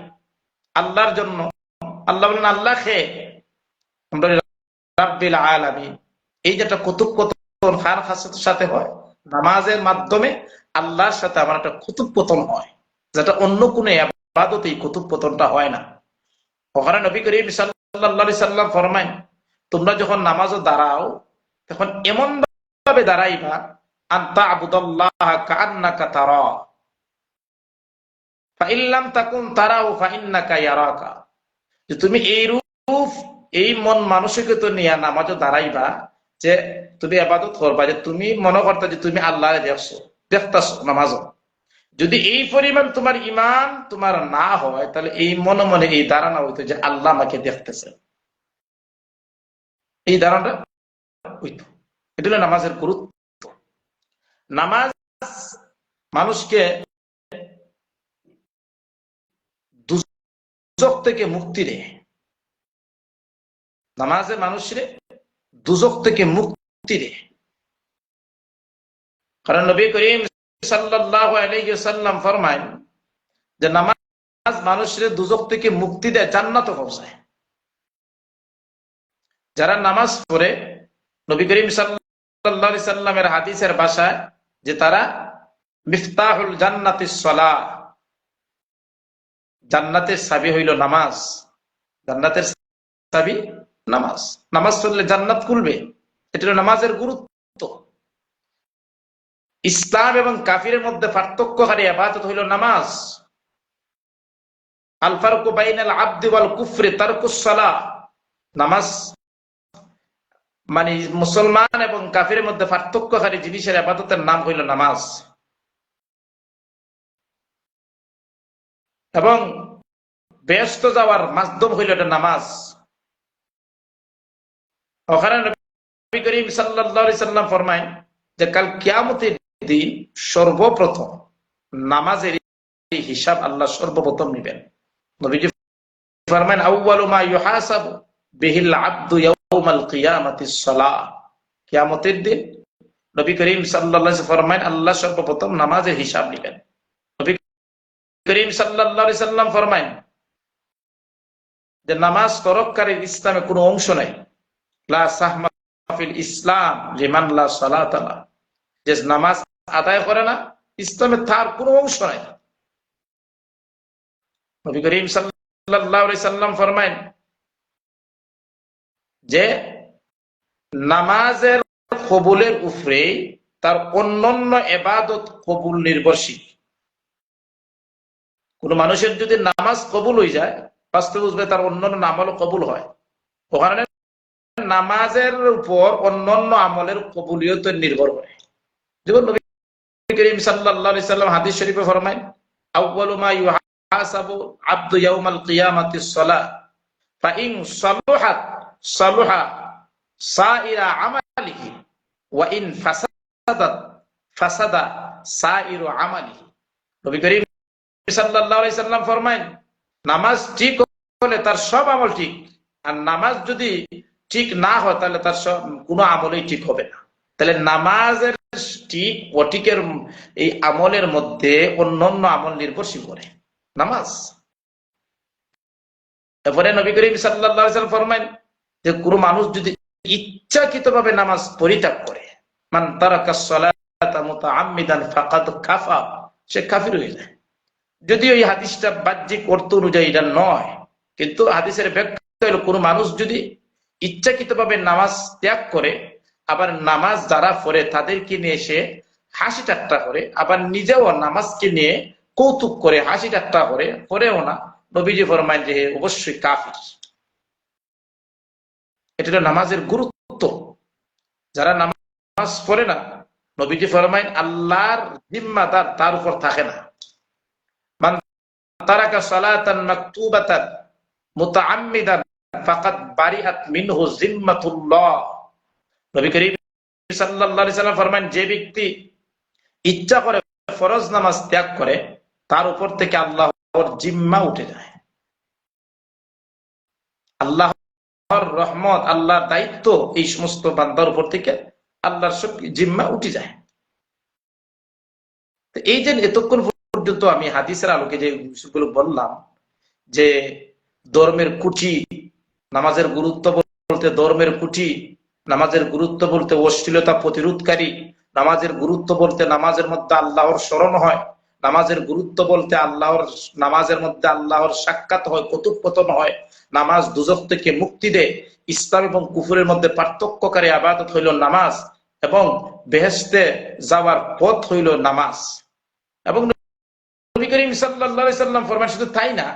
আল্লাহর জন্য। আল্লাহ বলেন আল্লাহ খে, আমরা বলি রাব্বিল আলামিন। এই যেটা কথোপকথন কার সাথে হয়, নামাজের মাধ্যমে আল্লাহর সাথে আমার একটা কথোপকথন হয়, যেটা অন্য কোনো ইবাদতে এই কথোপকথনটা হয় না। ওখানে নবী করিম সাল্লাল্লাহু আলাইহি সাল্লাম ফরমায় তোমরা যখন নামাজে দাঁড়াও তখন এমন ভাবে দাঁড়াইবা আনতা আবুদাল্লাহ কাআন্নাকা তারা ফাইন লাম তাকুন তারাহু ফাইন্নাকা ইয়ারাকা, যে তুমি এই রূপ এই মন মানসিকতা নিয়ে নামাজে দাঁড়াইবা যে তুমি ইবাদত করবা, যে তুমি মনে করতে যে তুমি আল্লাহরে দেখতাছো নামাজে। যদি এই পরিমাণ তোমার ঈমান তোমার না হয় তাহলে এই মনে মনে এই ধারণা হইতো যে আল্লাহ আমাকে দেখতেছে, এই ধারণাটা হইতো। এটা হলো নামাজের গুরুত্ব। নামাজ মানুষকে দুজক থেকে মুক্তি দেয়, নামাজে মানুষের দুজক থেকে মুক্তি দেয়। কারণ নবী করিম সাল্লাল্লাহু আলাইহি ওয়াসাল্লাম ফরমায় যে নামাজ মানুষের দুজক থেকে মুক্তি দেয়, জান্নাতে পৌঁছায়। যারা নামাজ পড়ে, নবী করিম সাল্লাল্লাহু আলাইহি সাল্লামের হাদিসের ভাষায় যে তারা মিফতাহুল জান্নাতিস সালাহ, জান্নাতের চাবি হইল নামাজ, জান্নাতের চাবি নামাজ। নামাজ পড়লে জান্নাত খুলবে, এটা হলো নামাজের গুরুত্ব। ইসলাম এবং কাফিরের মধ্যে পার্থক্যকারী ইবাদত হইল নামাজ। আল ফারকু বাইনাল আবদি ওয়াল কুফরি তারকুস সালাহ, নামাজ মানে মুসলমান এবং কাফিরের মধ্যে পার্থক্যকারী জিনিসের ইবাদতের নাম হইল নামাজ। এবং ব্যস্ত যাওয়ার মাধ্যম হইল এটা নামাজ। ওখানে নবী করিম সাল্লাল্লাহু আলাইহি সাল্লাম ফরমায় যে কাল কিয়ামতের দিন সর্বপ্রথম নামাজের হিসাব আল্লাহ সর্বপ্রথম নেবেন। নবীজি ফরমায় আউয়ালু মা ইউহাসাবু বিহিল আবদু ইয়াউমাল কিয়ামাতিস সালাহ, কিয়ামতের দিন নবী করিম সাল্লাল্লাহু আলাইহি ফরমায় আল্লাহ সর্বপ্রথম নামাজের হিসাব নেবেন। নবী করিম সাল্লাল্লাহু আলাইহি সাল্লাম ফরমায় যে নামাজ তরককারীর ইসলামে কোনো অংশ নাই। লা সাহমা ফিল ইসলাম লিমান লা সালাতা লা, যে নামাজ আদায় করে না ইসলামে তার কোনো অংশ নাই। নবী করিম সাল্লাল্লাহু আলাইহি সাল্লাম ফরমায় যে নামাজের কবুলের উপরে তার অন্যান্য ইবাদত কবুল নির্ভরশীল। কোন মানুষের যদি নামাজ কবুল হয়ে যায় বাস্তবে বুঝবে তার অন্যান্য আমলও কবুল হয়। ওখানে নামাজের উপর অন্যান্য আমলের কবুলিয়ত নির্ভর করে। যেমন নবী করিম সাল্লাল্লাহু আলাইহি সাল্লাম হাদিস শরীফে ফরমায় আউয়ালু মা ইউহাসাবু আবদু ইয়াউমাল কিয়ামাতিস সালাহ ফাইন সালুহাত সালুহা সাইরা আমালিহি ওয়া ইন ফাসাদাত ফাসাদা সাইরু আমালিহি। নবী করিম সাল্লাল্লাহু আলাইহি সাল্লাম ফরমায়েন, নামাজ ঠিক হলে তার সব আমল ঠিক, আর নামাজ যদি ঠিক না হয় তাহলে তার সব কোনো আমলই ঠিক হবে না। তাহলে নামাজের ঠিক অঠিকের এই আমলের মধ্যে অন্যান্য আমল নির্ভরশীল করে নামাজ। এরপরে নবী করিম সাল্লাল্লাহু আলাইহি সাল্লাম ফরমায়েন যে কোনো মানুষ যদি ইচ্ছাকৃতভাবে নামাজ পরিত্যাগ করে, মান তারাকাস সালাতা মুতাআম্মিদান ফাকাদ কাফা, সে কাফির হয়ে যায়। যদিও এই হাদিসটা বাহ্যিক অর্থ অনুযায়ী এটা নয়, কিন্তু হাদিসের ব্যাখ্যা হলো কোনো মানুষ যদি ইচ্ছাকৃতভাবে নামাজ ত্যাগ করে, আবার নামাজ যারা পড়ে তাদেরকে নিয়ে সে হাসি ঠাট্টা করে, আবার নিজেও নামাজকে নিয়ে কৌতুক করে হাসি ঠাট্টা করে, পড়েও না, নবীজি ফরমায়েন যে অবশ্যই কাফির। এটা হলো নামাজের গুরুত্ব। যারা নামাজ পড়ে না, নবীজি ফরমায়েন আল্লাহর জিম্মাদার তার উপর থাকে না। মান তারাকা সালাতান মাকতুবাতান মুতাআম্মিদান ফাকাদ বারিআত মিনহু জিম্মাতুল্লাহ। নবী করিম সাল্লাল্লাহু আলাইহি সাল্লাম ফরমান, যে ব্যক্তি ইচ্ছা করে ফরজ নামাজ ত্যাগ করে, তার উপর থেকে আল্লাহর জিম্মা উঠে যায়। আল্লাহর রহমত, আল্লাহর দায়িত্ব এই সমস্ত বান্দার উপর থেকে আল্লাহর সব জিম্মা উঠে যায়। এই যে এতক্ষণ পর্যন্ত আমি হাদিসের আলোকে যে বিষয়গুলো বললাম, যে ধর্মের কুঠি, নামাজের গুরুত্ব বলতে ধর্মের কুঠি, নামাজের গুরুত্ব বলতে অশ্লীলতা প্রতিরোধকারী, নামাজের গুরুত্ব বলতে নামাজের মধ্যে আল্লাহর স্মরণ হয়, নামাজের গুরুত্ব বলতে নামাজের মধ্যে আল্লাহর সাক্ষাৎ হয়, কথোপকথন হয়, নামাজ দুজক থেকে মুক্তি দেয়, ইসলাম এবং কুফরের মধ্যে পার্থক্যকারী ইবাদত হইল নামাজ, এবং বেহেশতে যাওয়ার পথ হইল নামাজ। এবং নবী করিম সাল্লাল্লাহু আলাইহি সাল্লাম ফরমান, শুধু তাই না,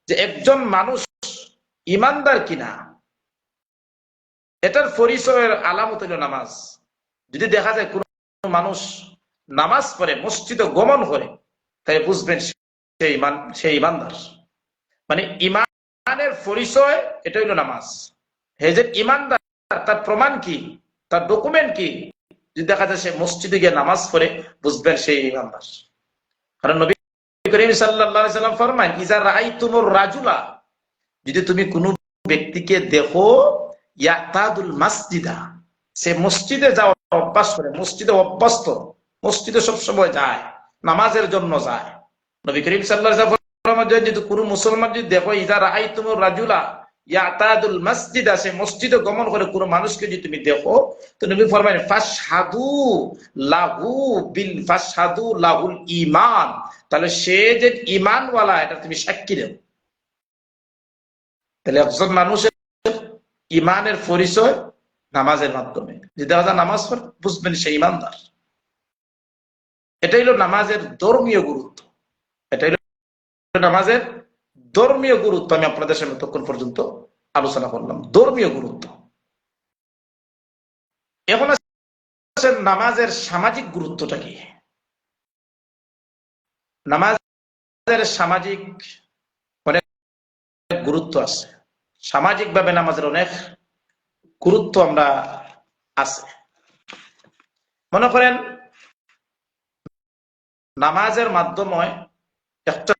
যে একজন মানুষ ইমানদার কিনা এটার পরিচয়ের আলামত হইল নামাজ। যদি দেখা যায় কোন মানুষ নামাজ পড়ে, মসজিদে গমন করে, তাই বুঝবেন সে ইমানদার। মানে ইমানের পরিচয় এটা হইল নামাজ। হে যে ইমানদার, তার প্রমাণ কি, তার ডকুমেন্ট কি? যদি দেখা যায় সে মসজিদে গিয়ে নামাজ পড়ে, বুঝবেন সেই ইমানদার। কারণ নবী করিম সাল্লাল্লাহু আলাইহি সাল্লাম ফরমান, ইজা রাআইতুমুর রাজুলা, যদি তুমি কোনো ব্যক্তিকে দেখো, ইয়াতাদুল মাসজিদা, সে মসজিদে যাওয়ার অভ্যাস করে, মসজিদে অভ্যস্ত, মসজিদে সবসময় যায়, নামাজের জন্য যায়। নবী করিম সাল্লাল্লাহু আলাইহি ওয়াসাল্লাম ফরমান, যদি কোনো মুসলমান যদি দেখো, ইজা রাআইতুমুর রাজুলা ইয়াতাদুল মাসজিদা, সে মসজিদে গমন করে কোনো মানুষকে যদি তুমি দেখো, তো নবী ফরমান, ফাশহাদু লাহুল ঈমান, তাহলে সে যে ঈমানওয়ালা এটা তুমি সাক্ষী দাও। তাহলে একজন মানুষের ঈমানের পরিচয় নামাজের মাধ্যমে। যদি দেখা যায় নামাজ পড়ে, বুঝবেন সে ঈমানদার। এটাই হলো নামাজের ধর্মীয় গুরুত্ব। এটাই হলো নামাজের ধর্মীয় গুরুত্ব। আমি আপনাদের সামনে তখন পর্যন্ত আলোচনা করলাম ধর্মীয় গুরুত্ব। এখন আছে নামাজের সামাজিক গুরুত্বটা কি। নামাজের সামাজিক অনেক গুরুত্ব আছে। সামাজিক ভাবে নামাজের অনেক গুরুত্ব আমরা আছে। মনে করেন নামাজের মাধ্যমে একটা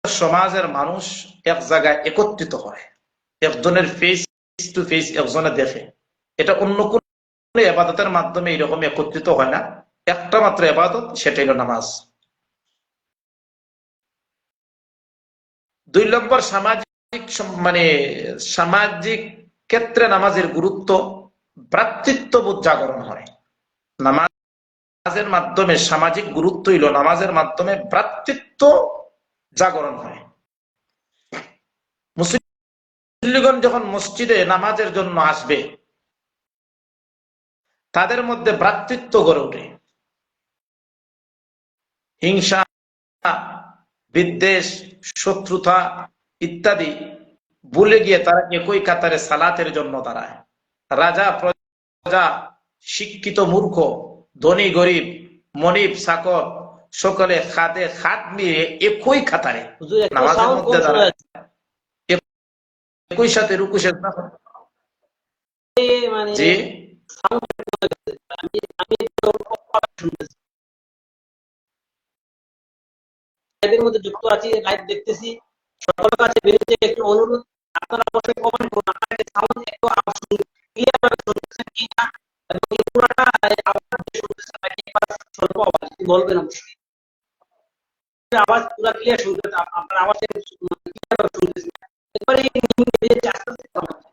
সমাজের মানুষ এক জায়গায় একত্রিত হয়, একজনের ফেস টু ফেস একজনে দেখে। এটা অন্য কোন ইবাদতের মাধ্যমে এরকম একত্রিত হয় না। একটা মাত্র ইবাদত, সেটা হলো নামাজ। 2 নম্বর সামাজিক ক্ষেত্রে নামাজের গুরুত্ব, ভ্রাতৃত্ববোধ জাগরণ হয়। নামাজের মাধ্যমে সামাজিক গুরুত্ব হইল, নামাজের মাধ্যমে ভ্রাতৃত্ব জাগরণ হয়। মুসলিমগণ যখন মসজিদে নামাজের জন্য আসবে, তাদের মধ্যে ভ্রাতৃত্ব গড়ে ওঠে। হিংসা, বিদ্বেষ, শত্রুতা ইত্যাদি ভুলে গিয়ে তারা একই কাতারে সালাতের জন্য দাঁড়ায়। রাজা প্রজা, শিক্ষিত মূর্খ, ধনী গরিব, মনিব চাকর, সকলে খাদে খাত নিয়ে একই খাতারে হুজুর একটু নামাজের সাউন্ড কম মধ্যে শোনা দাঁড়ায় যাচ্ছে। একই সাথে রুকু সেজদা মানে জি সাউন্ড কমে গেছে। আমি একটু অল্প শুনতেছি। লাইভের মধ্যে যুক্ত আছি, লাইভ দেখতেছি। সকলের কাছে বিরুদ্ধে একটু অনুরোধ, আপনারা অবশ্যই কমেন্ট করুন আপনাদের সাউন্ড একটু ক্লিয়ার ভাবে শুনতেছেন কিনা, এবং এই পুরাটা আওয়াজ দিয়ে শুনতেছেন নাকি স্বল্প আওয়াজ একটু বলবেন অবশ্যই। আওয়াজ পুরা ক্লিয়ার শুনতে, আপনার আওয়াজ ক্লিয়ার ভাবে শুনতেছি না। একবারে নিম্ন দিয়েছে, আস্তে আস্তে কমাচ্ছে।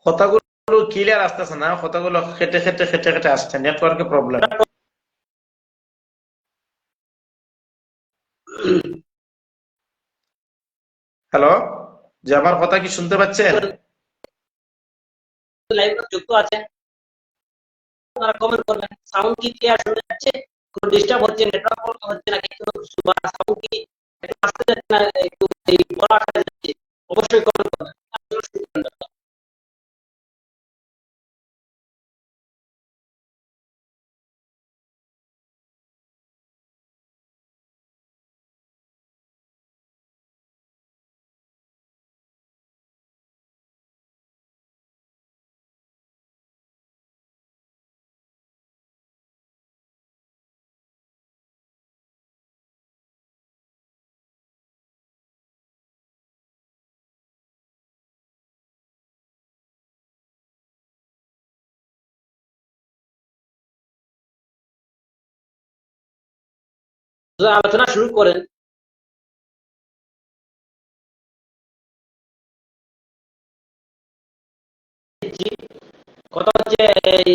কথাগুলো ক্লিয়ার আসতেছে না, কথাগুলো খেটে খেটে খেটে খেটে আসছে, নেটওয়ার্কের প্রবলেম। হ্যালো, যে আমার কথা কি শুনতে পাচ্ছেন? লাইভে যুক্ত আছেন, আপনারা কমেন্ট করবেন। সাউন্ড কি ক্লিয়ার শোনা যাচ্ছে? কোনো ডিস্টার্ব হচ্ছে, নেটওয়ার্ক প্রবলেম হচ্ছে নাকি সাউন্ড কি একটু আসতে যাচ্ছে না, একটু এই বড় আকারে যাচ্ছে? অবশ্যই কমেন্ট করবেন। আলোচনা শুরু করেন। কথা হচ্ছে এই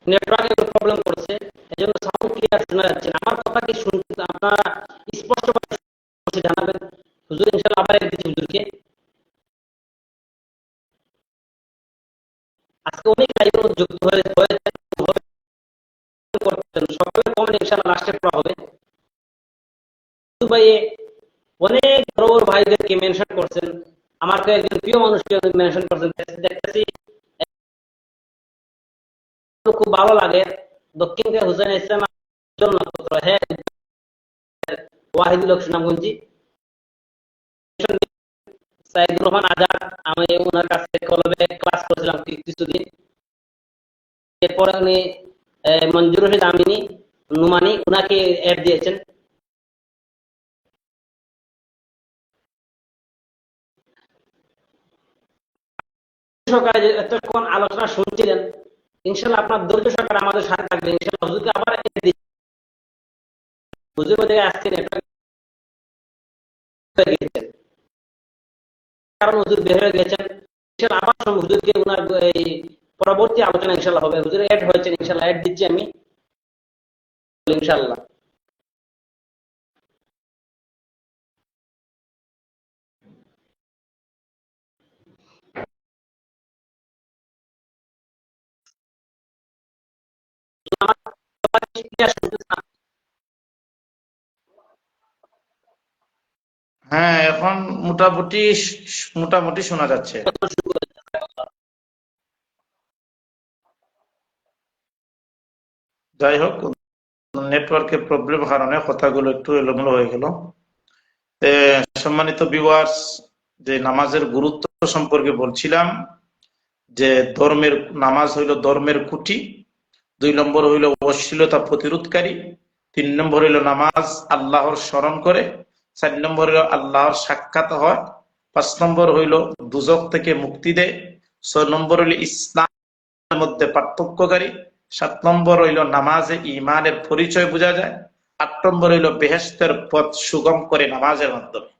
নেটওয়ার্কের প্রবলেম করছে, এজন্য সাউন্ড ক্লিয়ার শোনা যাচ্ছে না। আমার কথা কি শুনতে আপনারা স্পষ্টভাবে জানাবেন? হুজুর ইনশাআল্লাহ আবার দিচ্ছি হুজুরকে। আজকে অনেক লাইভে যুক্ত হয়েছেন, করতেন সকলের কমেন্ট ইনশাআল্লাহ লাস্টে পড়া হবে। ভাই অনেক বড় বড় ভাইদেরকে মেনশন করছেন, আমাকে একজন প্রিয় মানুষকে মেনশন করছেন, দেখতেছি খুব ভালো লাগে। দক্ষিণ থেকে হুসেন ইসলাম নক্ষত্র, হ্যাঁ ওয়াহিদুল হক সুনামগঞ্জি, সাইদুর রহমান আজাদ, আমি ওনার কাছে কলবে ক্লাস করেছিলাম কিছুদিন। এরপর উনি মঞ্জুর রশিদ আমিনী নুমানি, উনাকে অ্যাড দিয়েছেন। সকালে এতক্ষণ আলোচনা শুনছিলেন, ইনশাল্লাহ আপনার ধৈর্য সহকারে আমাদের সাথে থাকবেন। ইনশাল্লাহ হুজুরকে আবার হুজুর ওদিকে আসছেন, কারণ হুজুর বের হয়ে গেছেন। ইনশাল্লাহ আবার হুজুরকে ওনার এই পরবর্তী আলোচনা ইনশাল্লাহ হবে। হুজুর অ্যাড হয়েছেন, ইনশাল্লাহ অ্যাড দিচ্ছি আমি ইনশাল্লাহ। হ্যাঁ, এখন মোটামুটি মোটামুটি শোনা যাচ্ছে। যাই হোক, নেটওয়ার্কের প্রবলেম কারণে কথাগুলো একটু এলোমেলো হয়ে গেল। সম্মানিত ভিউয়ার্স, যে নামাজের গুরুত্ব সম্পর্কে বলছিলাম, যে ধর্মের নামাজ হইল ধর্মের খুঁটি। 2 নম্বর হইল অশ্লীলতা প্রতিরোধকারী। 3 নম্বর হইল নামাজ আল্লাহর স্মরণ করে। 4 নম্বর হইল আল্লাহর সাক্ষাৎ হয়। 5 নম্বর হইল দুজক থেকে মুক্তি দেয়। 6 নম্বর হইল ইসলামের মধ্যে পার্থক্যকারী। 7 নম্বর হইল নামাজে ইমানের পরিচয় বোঝা যায়। 8 নম্বর হইল বেহেশতের পথ সুগম করে নামাজের মাধ্যমে।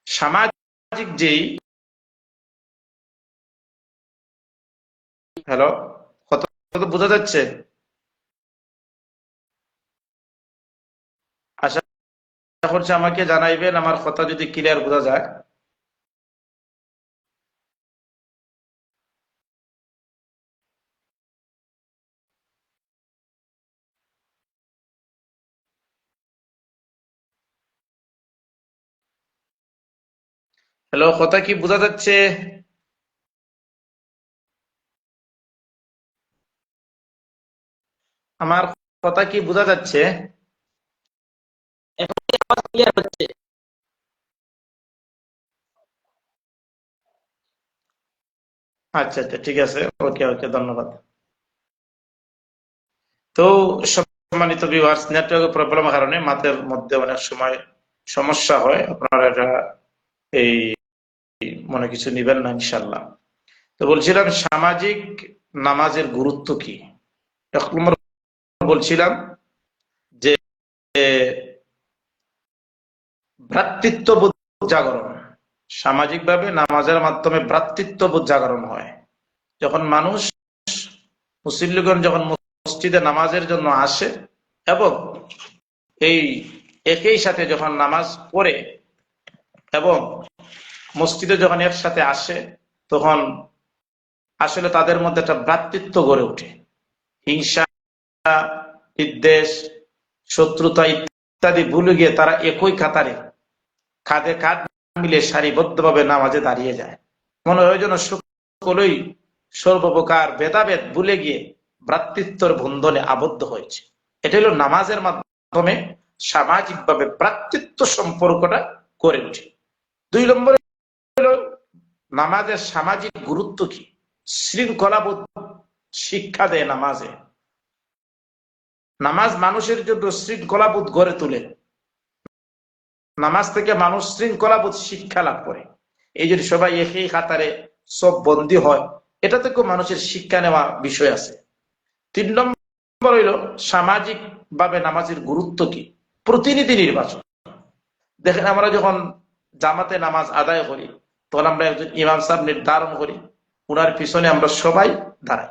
সামাজিক যেই, হ্যালো, কথা বোঝা যাচ্ছে? আশা করছি আমাকে জানাইবেন আমার কথা যদি ক্লিয়ার বোঝা যায়। হ্যালো, কথা কি বোঝা যাচ্ছে? আমার কথা কি বোঝা যাচ্ছে? এখন কি আওয়াজ ক্লিয়ার হচ্ছে? আচ্ছা আচ্ছা, ঠিক আছে, ওকে ওকে, ধন্যবাদ। তো সম্মানিত ভিউয়ার্স, নেটওয়ার্কের প্রবলেমের কারণে মাঝের মধ্যে অনেক সময় সমস্যা হয়, আপনারা এটা এই মনে কিছু নিবেন না ইনশাল্লাহ। তো বলছিলাম সামাজিক নামাজের গুরুত্ব কি। এক নম্বর বলছিলাম যে ভ্রাতৃত্ববোধ জাগরণ, সামাজিকভাবে নামাজের মাধ্যমে ভ্রাতৃত্ববোধ জাগরণ হয়। যখন মানুষ, মুসল্লিগণ যখন মসজিদে নামাজের জন্য আসে এবং এই একই সাথে যখন নামাজ পড়ে এবং মসজিদে যখন একসাথে আসে, তখন আসলে তাদের মধ্যে একটা ভ্রাতৃত্ব গড়ে ওঠে। হিংসা, বিদ্বেষ, শত্রুতা ইত্যাদি ভুলে গিয়ে তারা একই কাতারে কাঁধে কাঁধ মিলে সারিবদ্ধভাবে নামাজে দাঁড়িয়ে যায়। মনে হয় যেন সকলেই সর্বপ্রকার ভেদাভেদ ভুলে গিয়ে ভ্রাতৃত্বের বন্ধনে আবদ্ধ হয়েছে। এটা হলো নামাজের মাধ্যমে সামাজিকভাবে ভ্রাতৃত্ব সম্পর্কটা গড়ে ওঠে। 2 নম্বরে হলো নামাজের সামাজিক গুরুত্ব কি। শৃঙ্খলাবোধ শিক্ষা দেয় নামাজে। নামাজ মানুষের জন্য শৃঙ্খলাবোধ গড়ে তোলে। নামাজ থেকে মানুষ শৃঙ্খলাবোধ শিক্ষা লাভ করে। এই যদি সবাই একই কাতারে সব বন্দী হয়, এটা থেকেও মানুষের শিক্ষা নেওয়া বিষয় আছে। 3 নম্বর হইল সামাজিক ভাবে নামাজের গুরুত্ব কি। প্রতিনিধি নির্বাচন। দেখেন, আমরা যখন জামাতে নামাজ আদায় করি, তখন আমরা একজন ইমাম সাহেব নির্ধারণ করি, উনার পিছনে আমরা সবাই দাঁড়াই।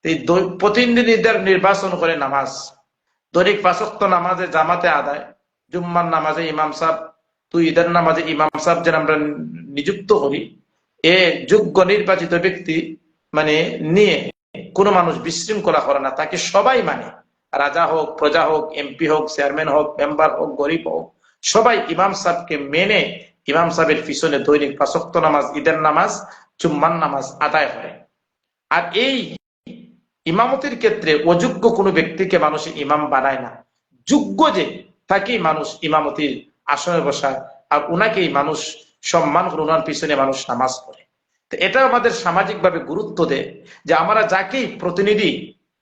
এই প্রতিনিধিদের নির্বাচন করে নামাজ, দৈনিক 5 ওয়াক্ত নামাজে জামাতে আদায়, জুম্মার নামাজে ইমাম সাহেব, তুই ঈদের নামাজে ইমাম সাহেব যেন আমরা নিযুক্ত করি, এ যোগ্য নির্বাচিত ব্যক্তি মানে নিয়ে কোনো মানুষ বিশৃঙ্খলা করে না, তাকে সবাই মানে। রাজা হোক, প্রজা হোক, এমপি হোক, চেয়ারম্যান হোক, মেম্বার হোক, গরিব হোক, সবাই ইমাম সাহেবকে মেনে ইমাম সাহেবের পিছনে দৈনিক 5 ওয়াক্ত নামাজ, ঈদের নামাজ, জুম্মার নামাজ আদায় করে। আর এই ইমামতির ক্ষেত্রে অযোগ্য কোনো ব্যক্তিকে মানুষ ইমাম বানায় না। যোগ্য যে, তাকেই মানুষ ইমামতির আসনে বসায়, আর উনাকেই মানুষ সম্মান করে, উনার পিছনে মানুষ নামাজ পড়ে। তো এটা আমাদের সামাজিকভাবে গুরুত্ব দেয় যে আমরা যাকেই প্রতিনিধি,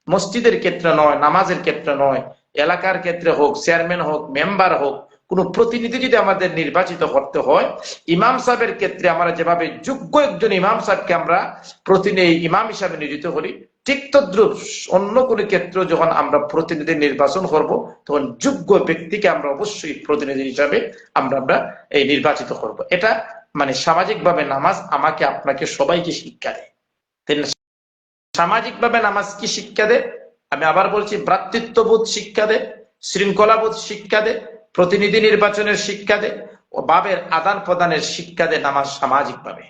মসজিদের ক্ষেত্রে নয়, নামাজের ক্ষেত্রে নয়, এলাকার ক্ষেত্রে হোক, চেয়ারম্যান হোক, মেম্বার হোক, কোন প্রতিনিধি যদি আমাদের নির্বাচিত করতে হয়, ইমাম সাহেবের ক্ষেত্রে আমরা যেভাবে যোগ্য একজন ইমাম সাহেবকে আমরা প্রতিনিধি ইমাম হিসাবে নিয়োজিত করি, ঠিক তদ্রুপ অন্য কোন ক্ষেত্রে যখন আমরা প্রতিনিধি নির্বাচন করব, তখন যোগ্য ব্যক্তিকে আমরা অবশ্যই প্রতিনিধি হিসাবে আমরা এই নির্বাচিত করব। এটা মানে সামাজিকভাবে নামাজ আমাকে আপনাকে সবাইকে শিক্ষা দেয়। সামাজিকভাবে নামাজ কি শিক্ষা দেয়? আমি আবার বলছি, ভ্রাতৃত্ববোধ শিক্ষা দেয়, শৃঙ্খলাবোধ শিক্ষা দেয়, প্রতিনিধি নির্বাচনের শিক্ষা দেয়, ও ভাবের আদান প্রদানের শিক্ষা দেয় নামাজ সামাজিকভাবে।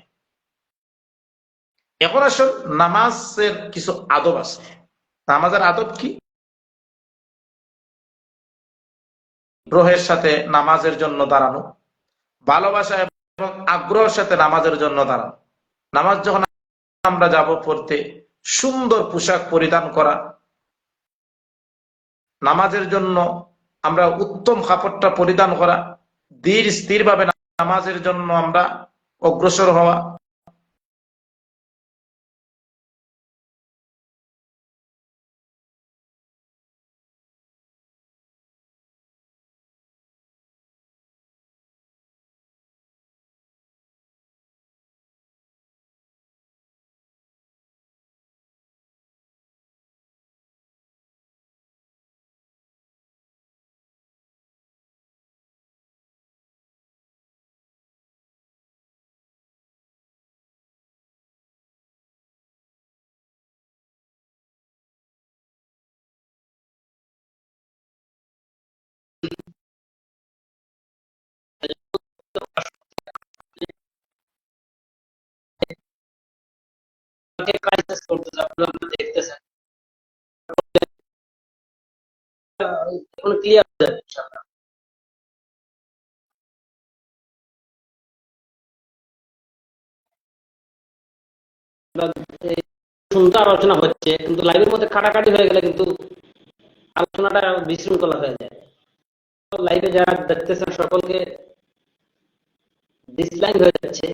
এখন আসল নামাজের কিছু আদব আছে। নামাজের আদব কি? আগ্রহের সাথে নামাজের জন্য দাঁড়ানো, ভালোবাসা এবং আগ্রহের সাথে নামাজের জন্য দাঁড়ানো। নামাজ যখন আমরা যাব পড়তে, সুন্দর পোশাক পরিধান করা, নামাজের জন্য আমরা উত্তম কাপড়টা পরিধান করা, ধীর স্থির ভাবে নামাজের জন্য আমরা অগ্রসর হওয়া। ক্রাইসিস করতেছে, আপনারা দেখতেছেন। এখন ক্লিয়ার হয়ে যাবে। এই শুনতে আলোচনা হচ্ছে, কিন্তু লাইভের মধ্যে কাটাকাটি হয়ে গেলে কিন্তু আলোচনাটা বিশৃঙ্খলা হয়ে যায়। লাইভে যারা দেখতেছেন সকলকে ডিসলাইক হয়ে যাচ্ছে।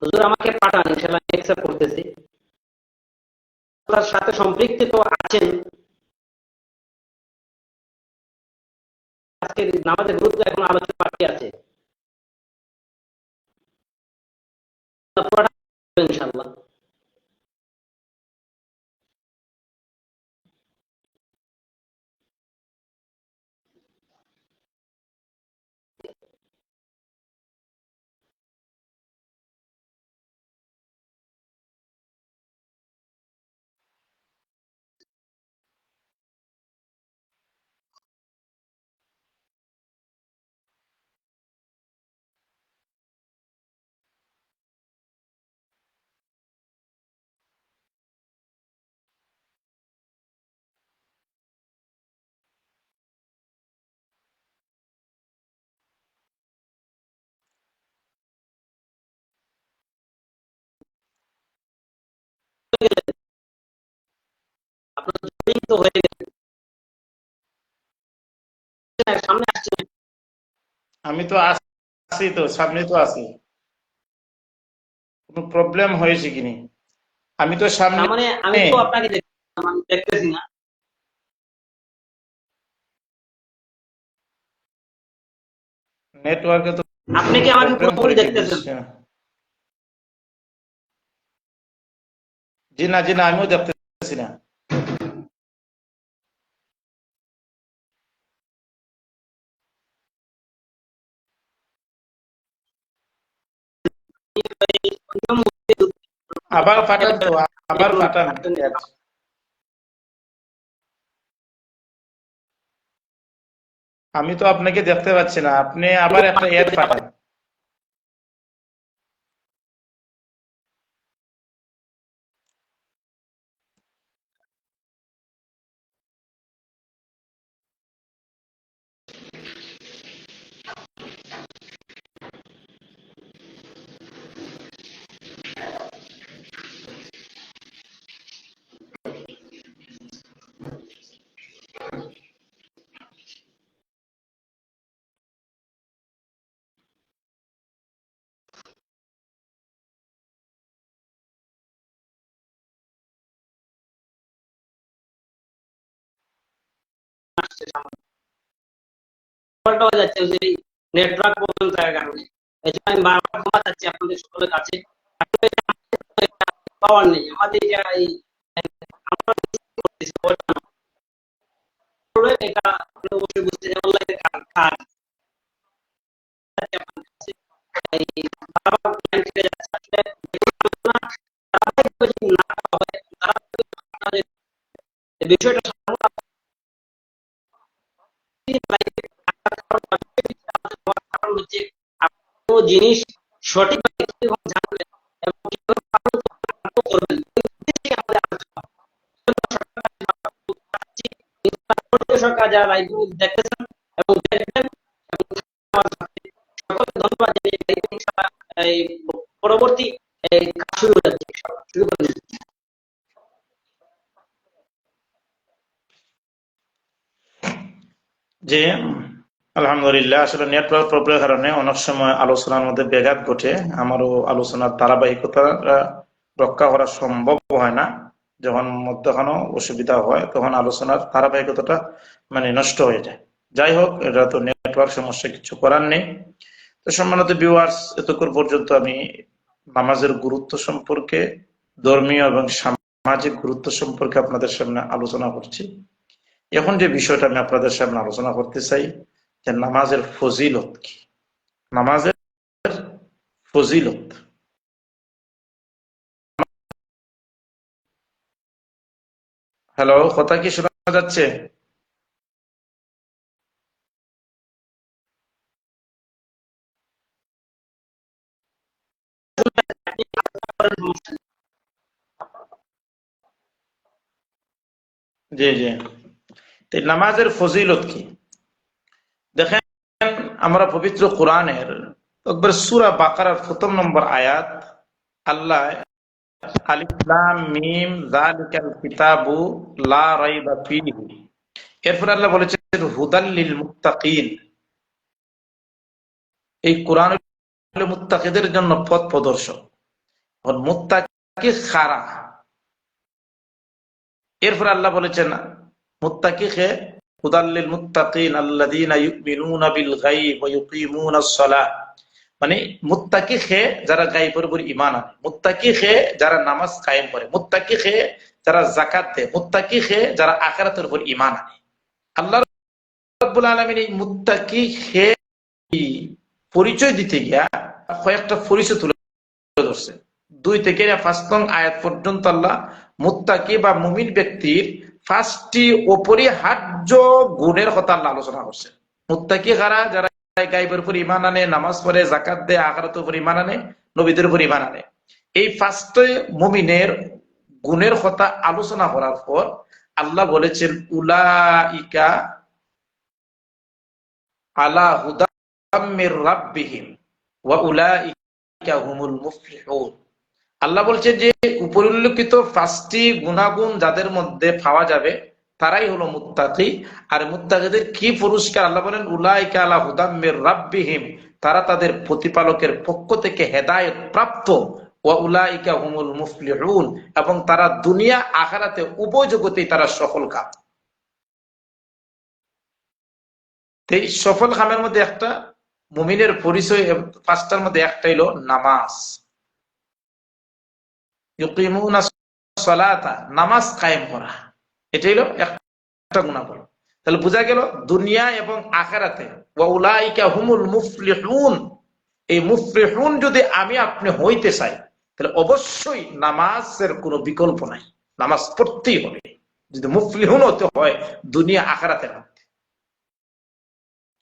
হুজুর আমাকে পাঠান, ইনশাআল্লাহ আমি অ্যাকসেপ্ট করতেছি। আপনার সাথে সম্পৃক্ত তো আছেন, আজকে নামাজের গুরুত্ব এখন আলোচনা বাকি আছে, ইনশাআল্লাহ। আপনার জয়েন তো হয়ে গেছে, সামনে আসছে। আমি তো আছি, তো সামনে তো আছি। কোনো প্রবলেম হয়েছে কিনি? আমি তো সামনে। তার মানে আমি তো আপনাকে আমি দেখতেছি না। নেটওয়ার্কে তো আপনি কি আমাকে প্রবলেম পুরোপুরি করে কি দেখতেছেন? দিচ্ছে? জি না, জি না, আমিও দেখতেছি না। আবার পাঠান তো, আবার পাঠান chat। আমি তো আপনাকে দেখতে পাচ্ছি না, আপনি আবার একটা অ্যাড পাঠান। পাল্টাও যাচ্ছে ওই যে নেটওয়ার্ক প্রবলেম থাকার কারণে। এই জন্য আমি বারবার ক্ষমা চাচ্ছি আপনাদের সকলের কাছে। আসলে পাওয়ার নেই আমাদের, যা এই আমরা করতেছি ওটা না। করবেন, এটা আপনি অবশ্যই বুঝতে যে অনলাইনে কাজ আছে আপনার কাছে। এই বারবার লাইন কেটে যাচ্ছে। আসলে আলোচনা ধারাবাহিকভাবে যদি না করা হয়, ধারাবাহিকভাবে আপনাদের এই বিষয়টা কারণ হচ্ছে আপনি কোনো জিনিস সঠিকভাবে কিভাবে জানবেন এবং কিভাবে পালন করবেন, ওই উদ্দেশ্যে আমাদের আলোচনা। সরকার যারা লাইভ দেখতেছেন এবং দেখবেন এবং সকলকে ধন্যবাদ জানিয়ে এই পরবর্তী কাজ শুরু হয়ে যাচ্ছে, শুরু করে দিচ্ছি। জি, আলহামদুলিল্লাহ। আসলে নেটওয়ার্ক প্রবলেমের কারণে অনেক সময় আলোচনার মধ্যে ব্যাঘাত ঘটে। আমারও আলোচনার ধারাবাহিকতা রক্ষা করা সম্ভব হয় না। যখন মধ্যখানে অসুবিধা হয় তখন আলোচনার ধারাবাহিকতাটা নষ্ট হয়ে যায়। যাই হোক, এটা তো নেটওয়ার্ক সমস্যা, কিছু করার নেই। তো সম্মানিত ভিউয়ার্স, এতক্ষণ পর্যন্ত আমি নামাজের গুরুত্ব সম্পর্কে, ধর্মীয় এবং সামাজিক গুরুত্ব সম্পর্কে আপনাদের সামনে আলোচনা করছি। এখন যে বিষয়টা আমি আপনাদের সামনে আলোচনা করতে চাই, যে নামাজের ফজিলত কি। নামাজের ফজিলত। হ্যালো, কথা কি শোনা যাচ্ছে? জি জি। তো নামাজের ফজিলত কি দেখেন, আমরা পবিত্র কোরআনের একবার সূরা বাকারার ১ম নম্বর আয়াত, আল্লাহ আলিফ লাম মিম যালিকাল কিতাবু লা রাইবা ফীহি। এরপর আল্লাহ বলেছেন হুদাল লিল মুত্তাকিন, এই কোরআন হলো মুত্তাকিদের জন্য পথ প্রদর্শক। মুত্তাকি খারা, এরপর আল্লাহ বলেছেন মুত্তাকি খে হুদাল লিল মুত্তাকিন আল্লাযীনা ইউমিনুনা বিল গায়ব ওয়া ইউকিমুনাস সালাহ, মানে মুত্তাকি খে যারা গায়বের উপর ঈমান আনে, মুত্তাকি খে যারা নামাজ কায়েম করে, মুত্তাকি খে যারা যাকাত দেয়, মুত্তাকি খে যারা আখিরাতের উপর ঈমান আনে। আল্লাহ রাব্বুল আলামিন এই মুত্তাকি খে পরিচয় দিতে গিয়া কয়েকটা পরিচয় তুলে ধরছে। 2 থেকে 5 নং আয়াত পর্যন্ত আল্লাহ মুত্তাকি বা মুমিন ব্যক্তির 5টি অপরিহার্য গুণের কথা আল্লাহ আলোচনা করছে। মুত্তাকি কারা? যারা গায়বের উপর ঈমান আনে, নামাজ পড়ে, যাকাত দেয়, আখিরাতের উপর ঈমান আনে, নবীদের উপর ঈমান আনে। এই 5টি মুমিনের গুণের কথা আলোচনা করার পর আল্লাহ বলেছেন উলাইকা আলা হুদাম মির রাব্বিহিম ওয়া উলাইকা হুমুল মুফলিহুন। আল্লাহ বলছেন যে উপরিল্লিখিত 5টি গুণাগুণ যাদের মধ্যে পাওয়া যাবে তারাই হলো মুত্তাকি। আর মুত্তাকিদের কি পুরস্কার? আল্লাহ বলেন উলাইকা আলা হুদাম মির রাব্বিহিম, তারা তাদের প্রতিপালকের পক্ষ থেকে হেদায়েত প্রাপ্ত, ওয়া উলাইকা হুমুল মুফলিহুন, এবং তারা দুনিয়া আখিরাতে উভয় জগতেই তারা সফল কাম। এই সফল কামের মধ্যে একটা মুমিনের পরিচয় 5টার মধ্যে একটা হলো নামাজ। ইউকিমুনাস সালাতা, নামাজ কায়েম করা, এটা হলো একটা গুণাবল। তাহলে বোঝা গেল দুনিয়া এবং আখিরাতে ওয়া উলাইকা হুমুল মুফলিহুন, এই মুফলিহুন যদি আমি আপনি হইতে চাই তাহলে অবশ্যই নামাজের কোনো বিকল্প নাই, নামাজ পড়তেই হবে যদি মুফলিহুন হতে হয় দুনিয়া আখিরাতের মধ্যে।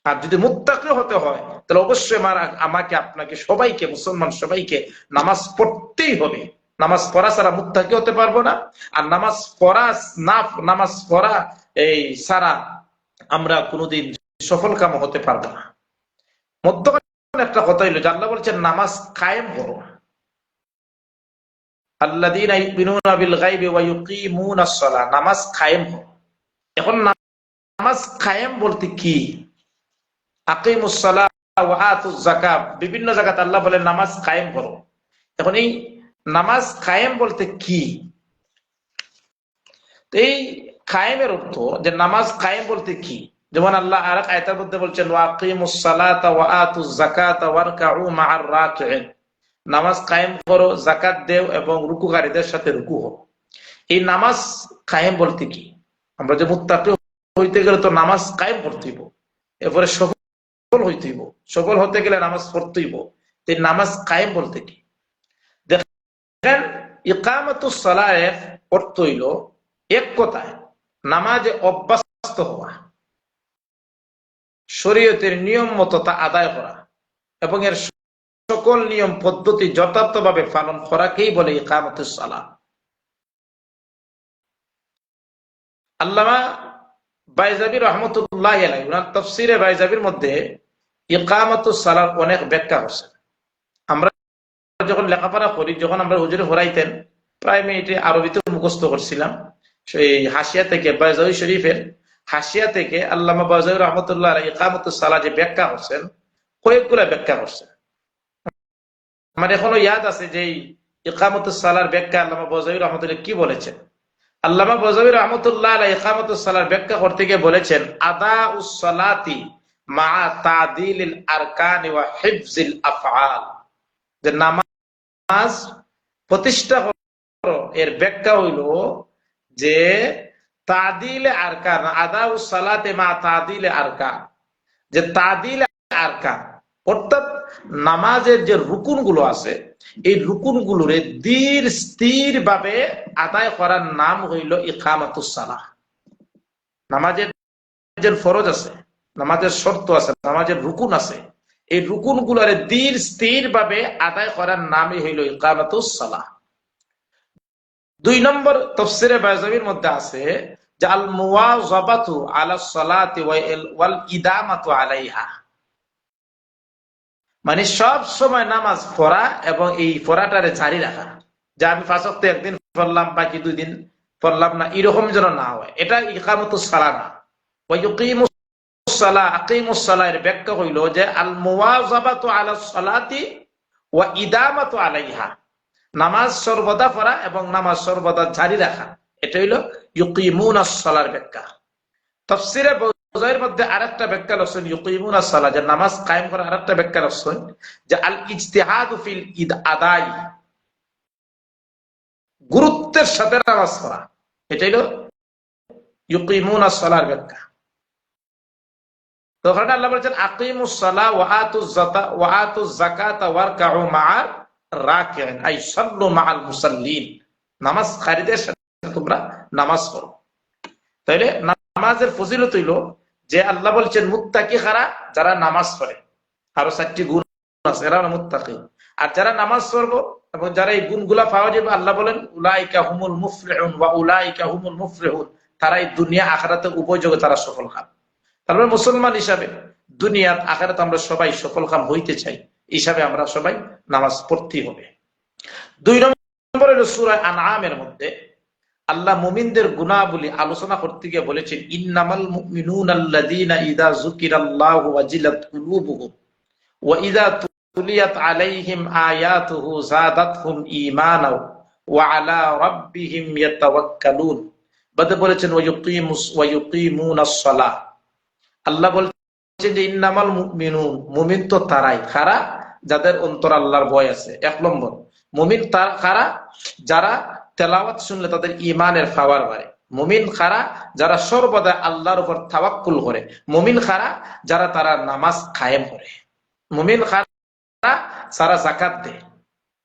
আর যদি মুত্তাকি হতে হয় তাহলে অবশ্যই আমাকে আপনাকে সবাইকে, মুসলমান সবাইকে নামাজ পড়তেই হবে। নামাজ পড়া ছাড়া মুত্তাকি হতে পারবো না। আর নামাজ পড়া এই ছাড়া আমরা কোনোদিন সফল কাম হতে পারবো না। মধ্যখানে একটা কথা হইলো যে আল্লাহ বলছেন নামাজ কায়েম করো, আল্লাযীনা ইউমিনুনা বিল গায়বি ওয়া ইউকিমুনাস সালাহ, নামাজ কায়েম করো। এখন নামাজ কায়েম বলতে কি? আকিমুস সালাহ ওয়া আতুজ যাকাত, বিভিন্ন জায়গাতে আল্লাহ বলেন নামাজ কায়েম করো। এখন এই নামাজ কায়েম বলতে কি? এই কায়েমের অর্থ যে নামাজ কায়েম বলতে কি, যেমন আল্লাহ আরেক আয়াতের মধ্যে বলছেন ওয়া আকিমুস সালাতা ওয়া আতুজ যাকাতা ওয়ারকাউ মা'আর রাকিঈন, নামাজ কায়েম করো, যাকাত দেও এবং রুকুকারীদের সাথে রুকু হও। এই নামাজ কায়েম বলতে কি? আমরা যে মুত্তাকি হইতে গেলে তো নামাজ কায়েম করতে হইব, এরপরে সফল হইতে হইব, সফল হতে গেলে নামাজ পড়তে হইব। এই নামাজ কায়েম বলতে কি? দেখেন ইকামাতুস সালাহ অর্থ হইল এক কথায় নামাজে অভ্যস্ত হওয়া, শরীয়তের নিয়ম মতো তা আদায় করা এবং এর সকল নিয়ম পদ্ধতি যথার্থভাবে পালন করাকেই বলে ইকামাতুস সালাহ। আল্লামা বাইজাবি রহমতুল্লাহি আলাইহি ওনার তাফসীরে বাইজাবির মধ্যে ইকামাতুস সালাহর অনেক ব্যাখ্যা আছে। আমরা যখন লেখাপড়া করি, যখন আমরা হুজুরে পড়াইতেন, প্রায় মিনিটে আরবিতে মুখস্থ করছিলাম। সেই হাসিয়া থেকে, বাইজাবি শরীফের হাসিয়া থেকে আল্লামা বাইজাবি রহমতুল্লাহ আলাইহি ইকামাতুস সালাহ যে ব্যাখ্যা করছেন, কয়েকগুলা ব্যাখ্যা করছেন। আমার এখনো ইয়াদ আছে যে ইকামাতুস সালাহর ব্যাখ্যা আল্লামা বাইজাবি রহমতুল্লাহ কি বলেছেন। আল্লামা বাইজাবি রহমতুল্লাহ আলাইহি ইকামাতুস সালাহর ব্যাখ্যা করতে গিয়ে বলেছেন আদাউস সালাতি মা তাদিলিল আরকানি ওয়া হিফজিল আফআল, যে নামাজ প্রতিষ্ঠা করো এর ব্যাখ্যা হইল যে তাদিলে আরকান, আদাউস সালাতে মা তাদিলে আরকান, যে তাদিলে আরকান অর্থাৎ নামাজের যে রুকুন গুলো আছে এই রুকুন গুলোরে ধীর স্থির ভাবে আদায় করার নাম হইল ইকামাতুস সালাহ। নামাজের যে ফরজ আছে, নামাজের শর্ত আছে, নামাজের রুকুন আছে, এই রুকুন গুলারে ধীর স্থির ভাবে আদায় করার নামই হইল ইকামাতুস সালাহ। 2 নম্বর তাফসীরে বাইজাবির মধ্যে আছে যে আল মুওয়াযাবাতু আলাস সালাতি ওয়াল ইদামাতু আলাইহা, মানে সব সময় নামাজ পড়া এবং এই পড়াটারে জারি রাখা, যে আমি 5 ওয়াক্ত একদিন পড়লাম বাকি 2 দিন পড়লাম না, এরকম যেন না হয়। এটা ইকামতুস সালাহ না। ওয়া ইউকিমুস সালাহ, আকিমুস সালাহ এর ব্যাখ্যা হইল যে আল মুওয়াযাবাতু আলাস সালাতি ওয়া ইদামাতু আলাইহা, নামাজ সর্বদা পড়া এবং নামাজ সর্বদা জারি রাখা, এটা হইল ইউকিমুনাস সালাহর ব্যাখ্যা। তাফসীরে বোঝাইয়ের মধ্যে আরেকটা ব্যাখ্যা রয়েছে ইউকিমুনাস সালাহ, যে নামাজ কায়েম করা, আরেকটা ব্যাখ্যা রয়েছে যে আল ইজতিহাদু ফিল আদাই, গুরুত্বের সাথে নামাজ পড়া, এটা হইল ইউকিমুনাস সালাহর ব্যাখ্যা। তো ওখানে আল্লাহ বলেছেন আকিমুস সালাহ ওয়া আতুজ যাকাতা ওয়ারকাউ মা'আর রাকি'িন, আই সাল্লু মা'আল মুসাল্লিন, নামাজকারীদের সাথে তোমরা নামাজ পড়ো। তাইলে নামাজের ফজিলত হইল যে আল্লাহ বলছেন মুত্তাকি কারা, যারা নামাজ পড়ে। আরো 4টি গুণ আছে, এরা হলো মুত্তাকি। আর যারা নামাজ পড়বো এবং যারা এই গুণগুলা পাওয়া যাবে, আল্লাহ বলেন উলাইকা হুমুল মুফলিহুন ওয়া উলাইকা হুমুল মুফলিহুন, তারা এই দুনিয়া আখিরাতে উভয় তারা সফল কাম। তারপরে মুসলমান হিসাবে দুনিয়া আখিরাতে আমরা সবাই সফল কাম হইতে চাই, হিসাবে আমরা সবাই নামাজ পড়তেই হবে। 2 নম্বর হলো সূরা আনআমের মধ্যে আল্লাহ মুমিনদের গুনাহগুলি আলোচনা করতে গিয়ে বলেছেন ইন্নামাল মুমিনুনা আল্লাযীনা ইযা যুকিরাল্লাহু ওয়াজিলাত কুলুবুহুম ওয়া ইযা তুলিয়াত আলাইহিম আয়াতুহু যাদাতহুম ঈমানাও ওয়া আলা রাব্বিহিম ইয়াতাওয়াক্কালুন। বাদে বলেছেন ওয়া ইউকিমুনাস সালাহ। আল্লাহ বলছেন যে ইন্নামাল মুমিনুন, মুমিন তো তারাই কারা যাদের অন্তর আল্লাহর ভয় আছে। 1 নম্বর, মুমিন তারা কারা যারা তেলাওয়াত শুনলে তাদের ঈমানের পাওয়ার বাড়ে। মুমিন কারা যারা সর্বদা আল্লাহর উপর তাওয়াক্কুল করে। মুমিন কারা যারা তারা নামাজ কায়েম করে। মুমিন কারা যারা যাকাত দেয়।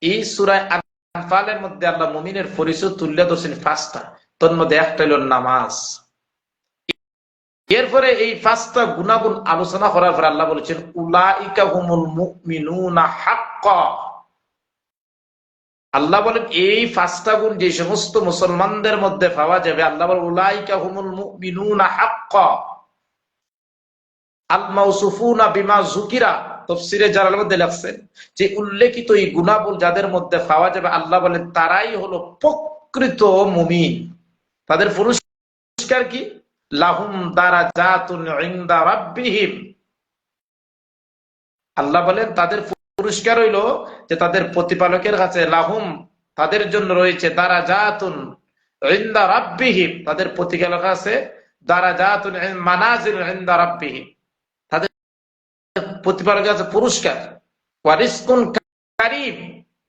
এই সূরা আনফালের মধ্যে আল্লাহ মুমিনের পরিচয় তুলে ধরছেন 5টা, তার মধ্যে একটা হলো নামাজ। এরপরে এই 5টা গুণাগুণ আলোচনা করার পর আল্লাহ বলেছেন উলাইকা হুমুল মুমিনুনা হাক্কা। আল্লাহ বলেন এই 5টা গুণ যে সমস্ত মুসলমানদের মধ্যে পাওয়া যাবে, আল্লাহ বলেন উলাইকা হুমুল মুমিনুনা হাক্কা। আল মাউসুফুনা বিমা যুকিরা, তাফসীরে জালালের মধ্যে লেখছেন যে উল্লেখিত এই গুণাবল যাদের মধ্যে পাওয়া যাবে, আল্লাহ বলেন তারাই হলো প্রকৃত মুমিন। তাদের পুরস্কার কি? লাহুম দারাজাতুন ইনদা রাব্বিহিম। আল্লাহ বলেন তাদের পুরস্কার হইল যে তাদের প্রতিপালকের কাছে, লাহুম তাদের জন্য রয়েছে, দারাজাতুন ইনদা রাব্বিহিম তাদের প্রতিপালকের কাছে, দারাজাতুন মানাজিল ইনদা রাব্বিহিম তাদের প্রতিপালকের কাছে পুরস্কার, ওয়া রিজকুন কারীম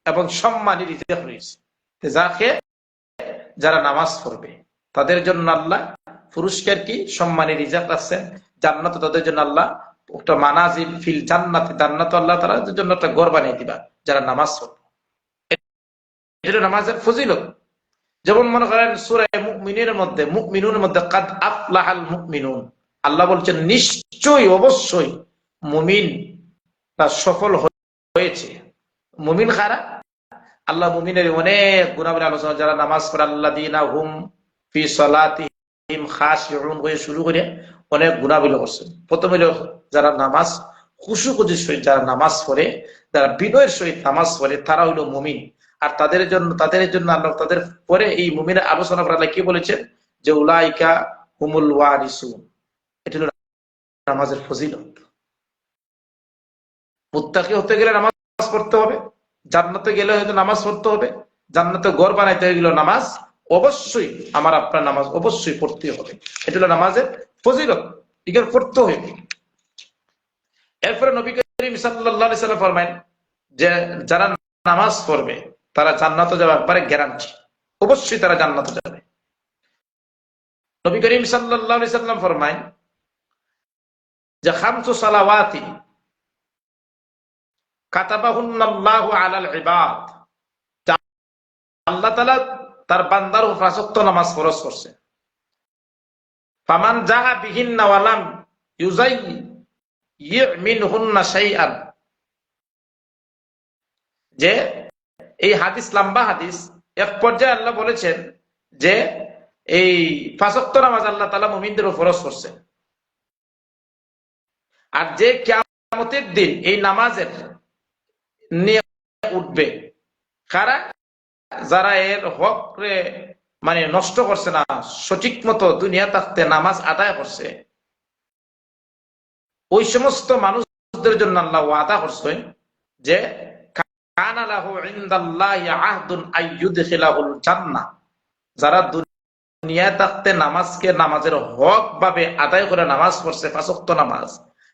এবং সম্মানী রিজিক রয়েছে। যারা নামাজ পড়বে তাদের জন্য আল্লাহ পুরস্কার কি? সম্মানী রিজিক আছে, জান্নাত তাদের জন্য আল্লাহ একটা মানাজিল ফিল জান্নাত, জান্নাত আল্লাহ তাআলার জন্য একটা ঘর বানিয়ে দিবা যারা নামাজ পড়বে। এটা নামাজের ফজিলত। যেমন মনে করেন সূরা মুমিনুনের মধ্যে কাদ আফলাহাল মুমিনুন, আল্লাহ বলছেন নিশ্চয়ই অবশ্যই মুমিন তা সফল হয়েছে। মুমিন কারা? আল্লাহ মুমিনের অনেক গুণাবলী আলোচনা, যারা নামাজ পড়ে আল্লাযীনা হুম ফি সালাতিহিম খাশিউন হয়ে শুরু করে অনেক গুণাবলী করছেন। প্রথমে যারা নামাজ খুশুখুজির সহিত যারা নামাজ পড়ে, যারা বিনয়ের সহিত নামাজ পড়ে, তারা হইল মুমিন। আর তাদের জন্য আল্লাহ তাদের পরে এই মুমিনের আলোচনা করে আল্লাহ কি বলেছেন যে উলাইকা হুমুল ওয়ারিসুন। এটা হলো নামাজের ফজিলত। মুত্তাকি হতে গেলে নামাজ পড়তে হবে, জান্নাতে গেলে হয়তো নামাজ পড়তে হবে, জান্নাতে ঘর বানাইতে গেলে নামাজ অবশ্যই আপনার নামাজ অবশ্যই পড়তে হবে। এটা হলো নামাজের ফজিলত, এগুলো পড়তে হবে। এরপরে নবী করিম সাল্লাল্লাহু আলাইহি ওয়াসাল্লাম ফরমায়েন যে যারা নামাজ পড়বে তারা জান্নাতে যাওয়ার ব্যাপারে গ্যারান্টি, অবশ্যই তারা জান্নাতে যাবে। নবী করিম সাল্লাল্লাহু আলাইহি ওয়াসাল্লাম ফরমায়েন যে খামসু সালাওয়াতি কাতাবাহুন্নাল্লাহু আলাল ইবাদ, আল্লাহ তাআলা তার বান্দার উপর 5 ওয়াক্ত নামাজ ফরজ করছে। ফামান জাহা বিহিন্না ওয়া লাম ইউযায়্যি মিনহুন্না শাইআন, যে এই হাদিস লম্বা হাদিস। এক পর্যায়ে আল্লাহ বলেছেন যে এই 5 ওয়াক্ত নামাজ আল্লাহ তাআলা মুমিনদের উপর ফরজ করছে। আর যে কিয়ামতের দিন এই নামাজের নিয়ে উঠবে কারা? যারা এর হক রে মানে নষ্ট করছে না, সঠিক মতো দুনিয়া থাকতে নামাজ আদায় করছে, ওই সমস্ত মানুষদের জন্য আল্লাহ ওয়াদা করছেন যে কানা লাহু ইনদাল্লাহি আহদুন আইয়ুদখিলাহুল জান্নাহ। যারা দুনিয়া থাকতে নামাজকে নামাজের হক ভাবে আদায় করে নামাজ পড়ছে, পাঁচ ওয়াক্ত নামাজ,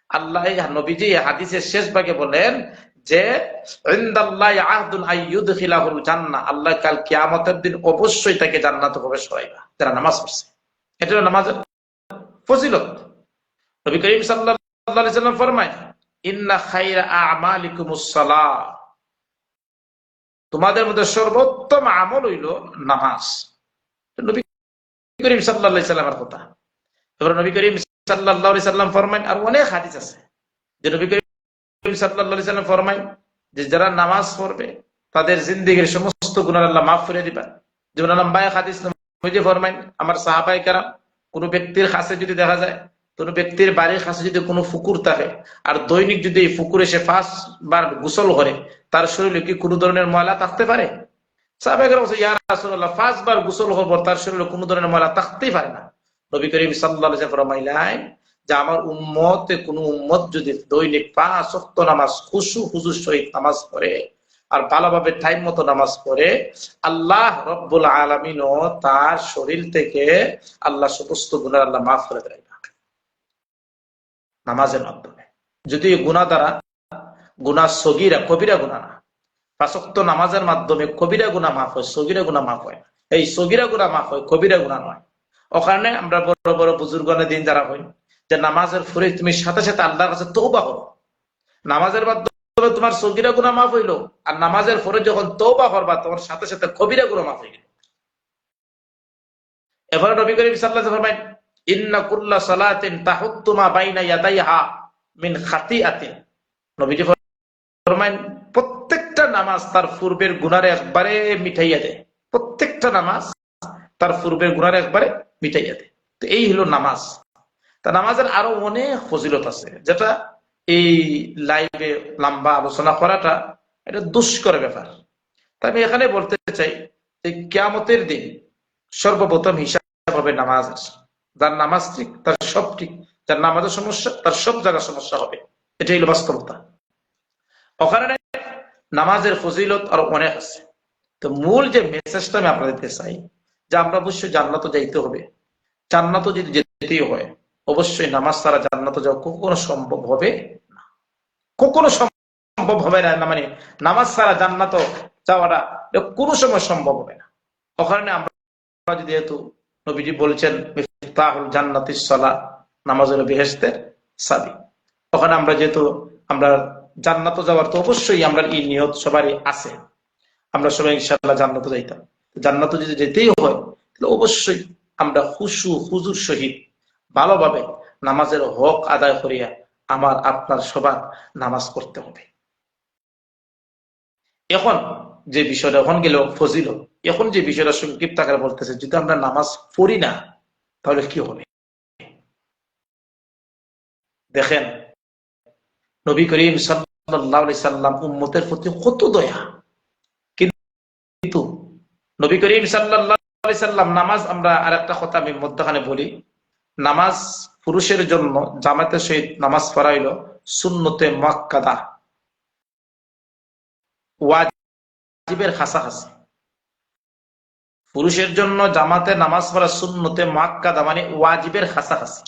আল্লাহ নবীজি হাদিসের শেষ ভাগে বলেন যে ইনদাল্লাহি আহদুন আইয়ুদখিলাহুল জান্নাহ, আল্লাহ কাল কিয়ামতের দিন অবশ্যই তাকে জান্নাতে প্রবেশ করাইবা যারা নামাজ পড়ছে। এটা হলো নামাজের ফজিলত। নবী করিম সাল্লাল্লাহু আলাইহি সাল্লাম ফরমায়, ইন্না খায়রা আ'মালিকুমুস সালাহ, তোমাদের মধ্যে সর্বোত্তম আমল হইল নামাজ। নবী করিম সাল্লাল্লাহু আলাইহি সাল্লামের কথা। এবার নবী করিম সাল্লাল্লাহু আলাইহি সাল্লাম ফরমায়, আর অনেক হাদিস আছে যে নবী করিম সাল্লাল্লাহু আলাইহি সাল্লাম ফরমায় যে যারা নামাজ পড়বে তাদের জিন্দেগীর সমস্ত গুনাহ আল্লাহ মাফ করে দিবেন। যেমন লম্বা হাদিস নবীজি ফরমায়, আমার সাহাবায়ে কেরাম, কোন ব্যক্তির কাছে যদি দেখা যায়, কোন ব্যক্তির বাড়ির কাছে যদি কোনো পুকুর থাকে, আর দৈনিক যদি এই পুকুরে সে 5 বার গোসল করে, তার শরীরে কি কোনো ধরনের ময়লা থাকতে পারে? সাহাবায়ে কেরাম বলেন, ইয়া রাসূলুল্লাহ, 5 বার গোসল হওয়ার পর তার শরীরে কোনো ধরনের ময়লা থাকতেই পারে না। নবী করিম সাল্লাল্লাহু আলাইহি ওয়াসাল্লাম ফরমাইলেন যে আমার উম্মতে কোন উম্মত যদি দৈনিক 5 ওয়াক্ত নামাজ খুশু হুজুর সহিত নামাজ পড়ে আর ভালোভাবে টাইম মতো নামাজ পড়ে, আল্লাহ রব্বুল আলামিনও তার শরীর থেকে আল্লাহ সমস্ত গুনাহ আল্লাহ মাফ করে দেয় নামাজের মাধ্যমে। যদি গুনাহ দ্বারা, গুনাহ সগীরা কবিরা গুনাহ না, 5 ওয়াক্ত নামাজের মাধ্যমে কবিরা গুনাহ মাফ হয়, সগীরা গুনাহ মাফ হয়। এই সগীরা গুনাহ মাফ হয়, কবিরা গুনাহ নয়। ওখানে আমরা বড় বড় বুজুর্গনের দিন যারা হই যে নামাজের পরে তুমি সাথে সাথে আল্লাহর কাছে তওবা করো, নামাজের মাধ্যমে তোমার সগীরা গুনাহ মাফ হইলো, আর নামাজের পরে যখন তওবা করবা তোমার সাথে সাথে কবিরা গুনাহ মাফ হয়ে গেল। এবারে নবী করিম সাল্লাল্লাহু আলাইহি ওয়াসাল্লাম ফরমায়, ইন্না কুল্লা সালাতিন তাহুত্তু মা বাইনা ইয়াদাইহা মিন খাতিআতিন। নবীজি ফরমায় প্রত্যেকটা নামাজ তার পূর্বের গুনাহ একবারে মিটাইয়া দেয়, প্রত্যেকটা নামাজ তার পূর্বের গুনাহ একবারে মিটাইয়া দেয়। তো এই হলো নামাজ। তা নামাজের আরো অনেক ফজিলত আছে, যেটা এই লাইভে লম্বা আলোচনা করাটা এটা দুষ্কর ব্যাপার। তাই আমি এখানে বলতে চাই যে কিয়ামতের দিন সর্বপ্রথম হিসাব হবে নামাজের। যার নামাজ ঠিক তার সব ঠিক, যার নামাজের সমস্যা তার সব জায়গায় সমস্যা হবে, এটাই হলো বাস্তবতা। ওখানে নামাজের ফজিলত আরো অনেক আছে। তো মূল যে মেসেজটা আমি আপনাদের দিতে চাই যে আমরা অবশ্যই জান্নাতে যাইতে হবে। জান্নাতে যদি যেতেই হয় অবশ্যই নামাজ ছাড়া জান্নাতে যাওয়া কখনো সম্ভব হবে না, কখনো সম্ভব হবে না। মানে নামাজ ছাড়া জান্নাতে যাওয়াটা কোনো সময় সম্ভব হবে না। ওখানে আমরা যদি যেহেতু নবীজি বলছেন মিফতাহুল জান্নাতিস সালাহ, নামাজ হলো বেহেশতের চাবি, ওখানে আমরা যেহেতু আমরা জান্নাতে যাওয়ার তো অবশ্যই আমরা এই নিয়ত সবারই আছে, আমরা সবাই ইনশাআল্লাহ জান্নাতে যাইতাম। জান্নাতে যদি যেতেই হয় তাহলে অবশ্যই আমরা খুশু হুজুর সহিত ভালোভাবে নামাজের হক আদায় করিয়া আমার আপনার সবার নামাজ পড়তে হবে। এখন যে বিষয়টা এখন গেল ফজিলত, এখন যে বিষয়টা সংক্ষিপ্ত আকারে বলতেছে, যদি আমরা নামাজ পড়ি না তাহলে কি হবে? দেখেন নবী করিম সাল্লাল্লাহু আলাইহি সাল্লাম উম্মতের প্রতি কত দয়া, কিন্তু নবী করিম সাল্লাল্লাহু আলাইহি সাল্লাম নামাজ, আমরা আরেকটা কথা আমি মধ্যখানে বলি, নামাজ পুরুষের জন্য জামাতের সহিত নামাজ পড়া হইল সুন্নতে মুআক্কাদা, ওয়াজিবের কাছাকাছি। পুরুষের জন্য জামাতে নামাজ পড়া সুন্নতে মুআক্কাদা মানে ওয়াজিবের কাছাকাছি।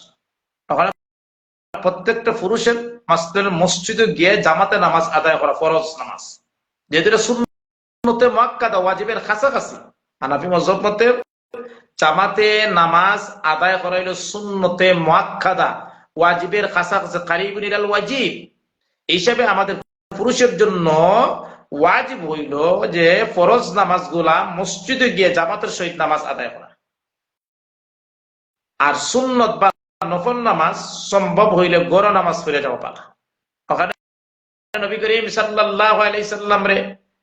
ওখানে প্রত্যেকটা পুরুষের মসজিদে গিয়ে জামাতে নামাজ আদায় করা ফরজ নামাজ, যেহেতু এটা সুন্নতে মুআক্কাদা ওয়াজিবের কাছাকাছি। হানাফি মাযহাব মতে জামাতে নামাজ আদায় করা হইল সুন্নতে মুআক্কাদা, ওয়াজিবের কাছাকাছি, কারিবুন ইলাল ওয়াজিব। এই হিসাবে আমাদের পুরুষের জন্য ওয়াজিব হইল যে ফরজ নামাজগুলা মসজিদে গিয়ে জামাতের সহিত নামাজ আদায় করা, আর সুন্নত বা নফল নামাজ সম্ভব হইলে গড় নামাজ পড়ে যাওয়া পালা। ওখানে নবী করিম সাল্লাল্লাহু আলাইহি সাল্লাম রে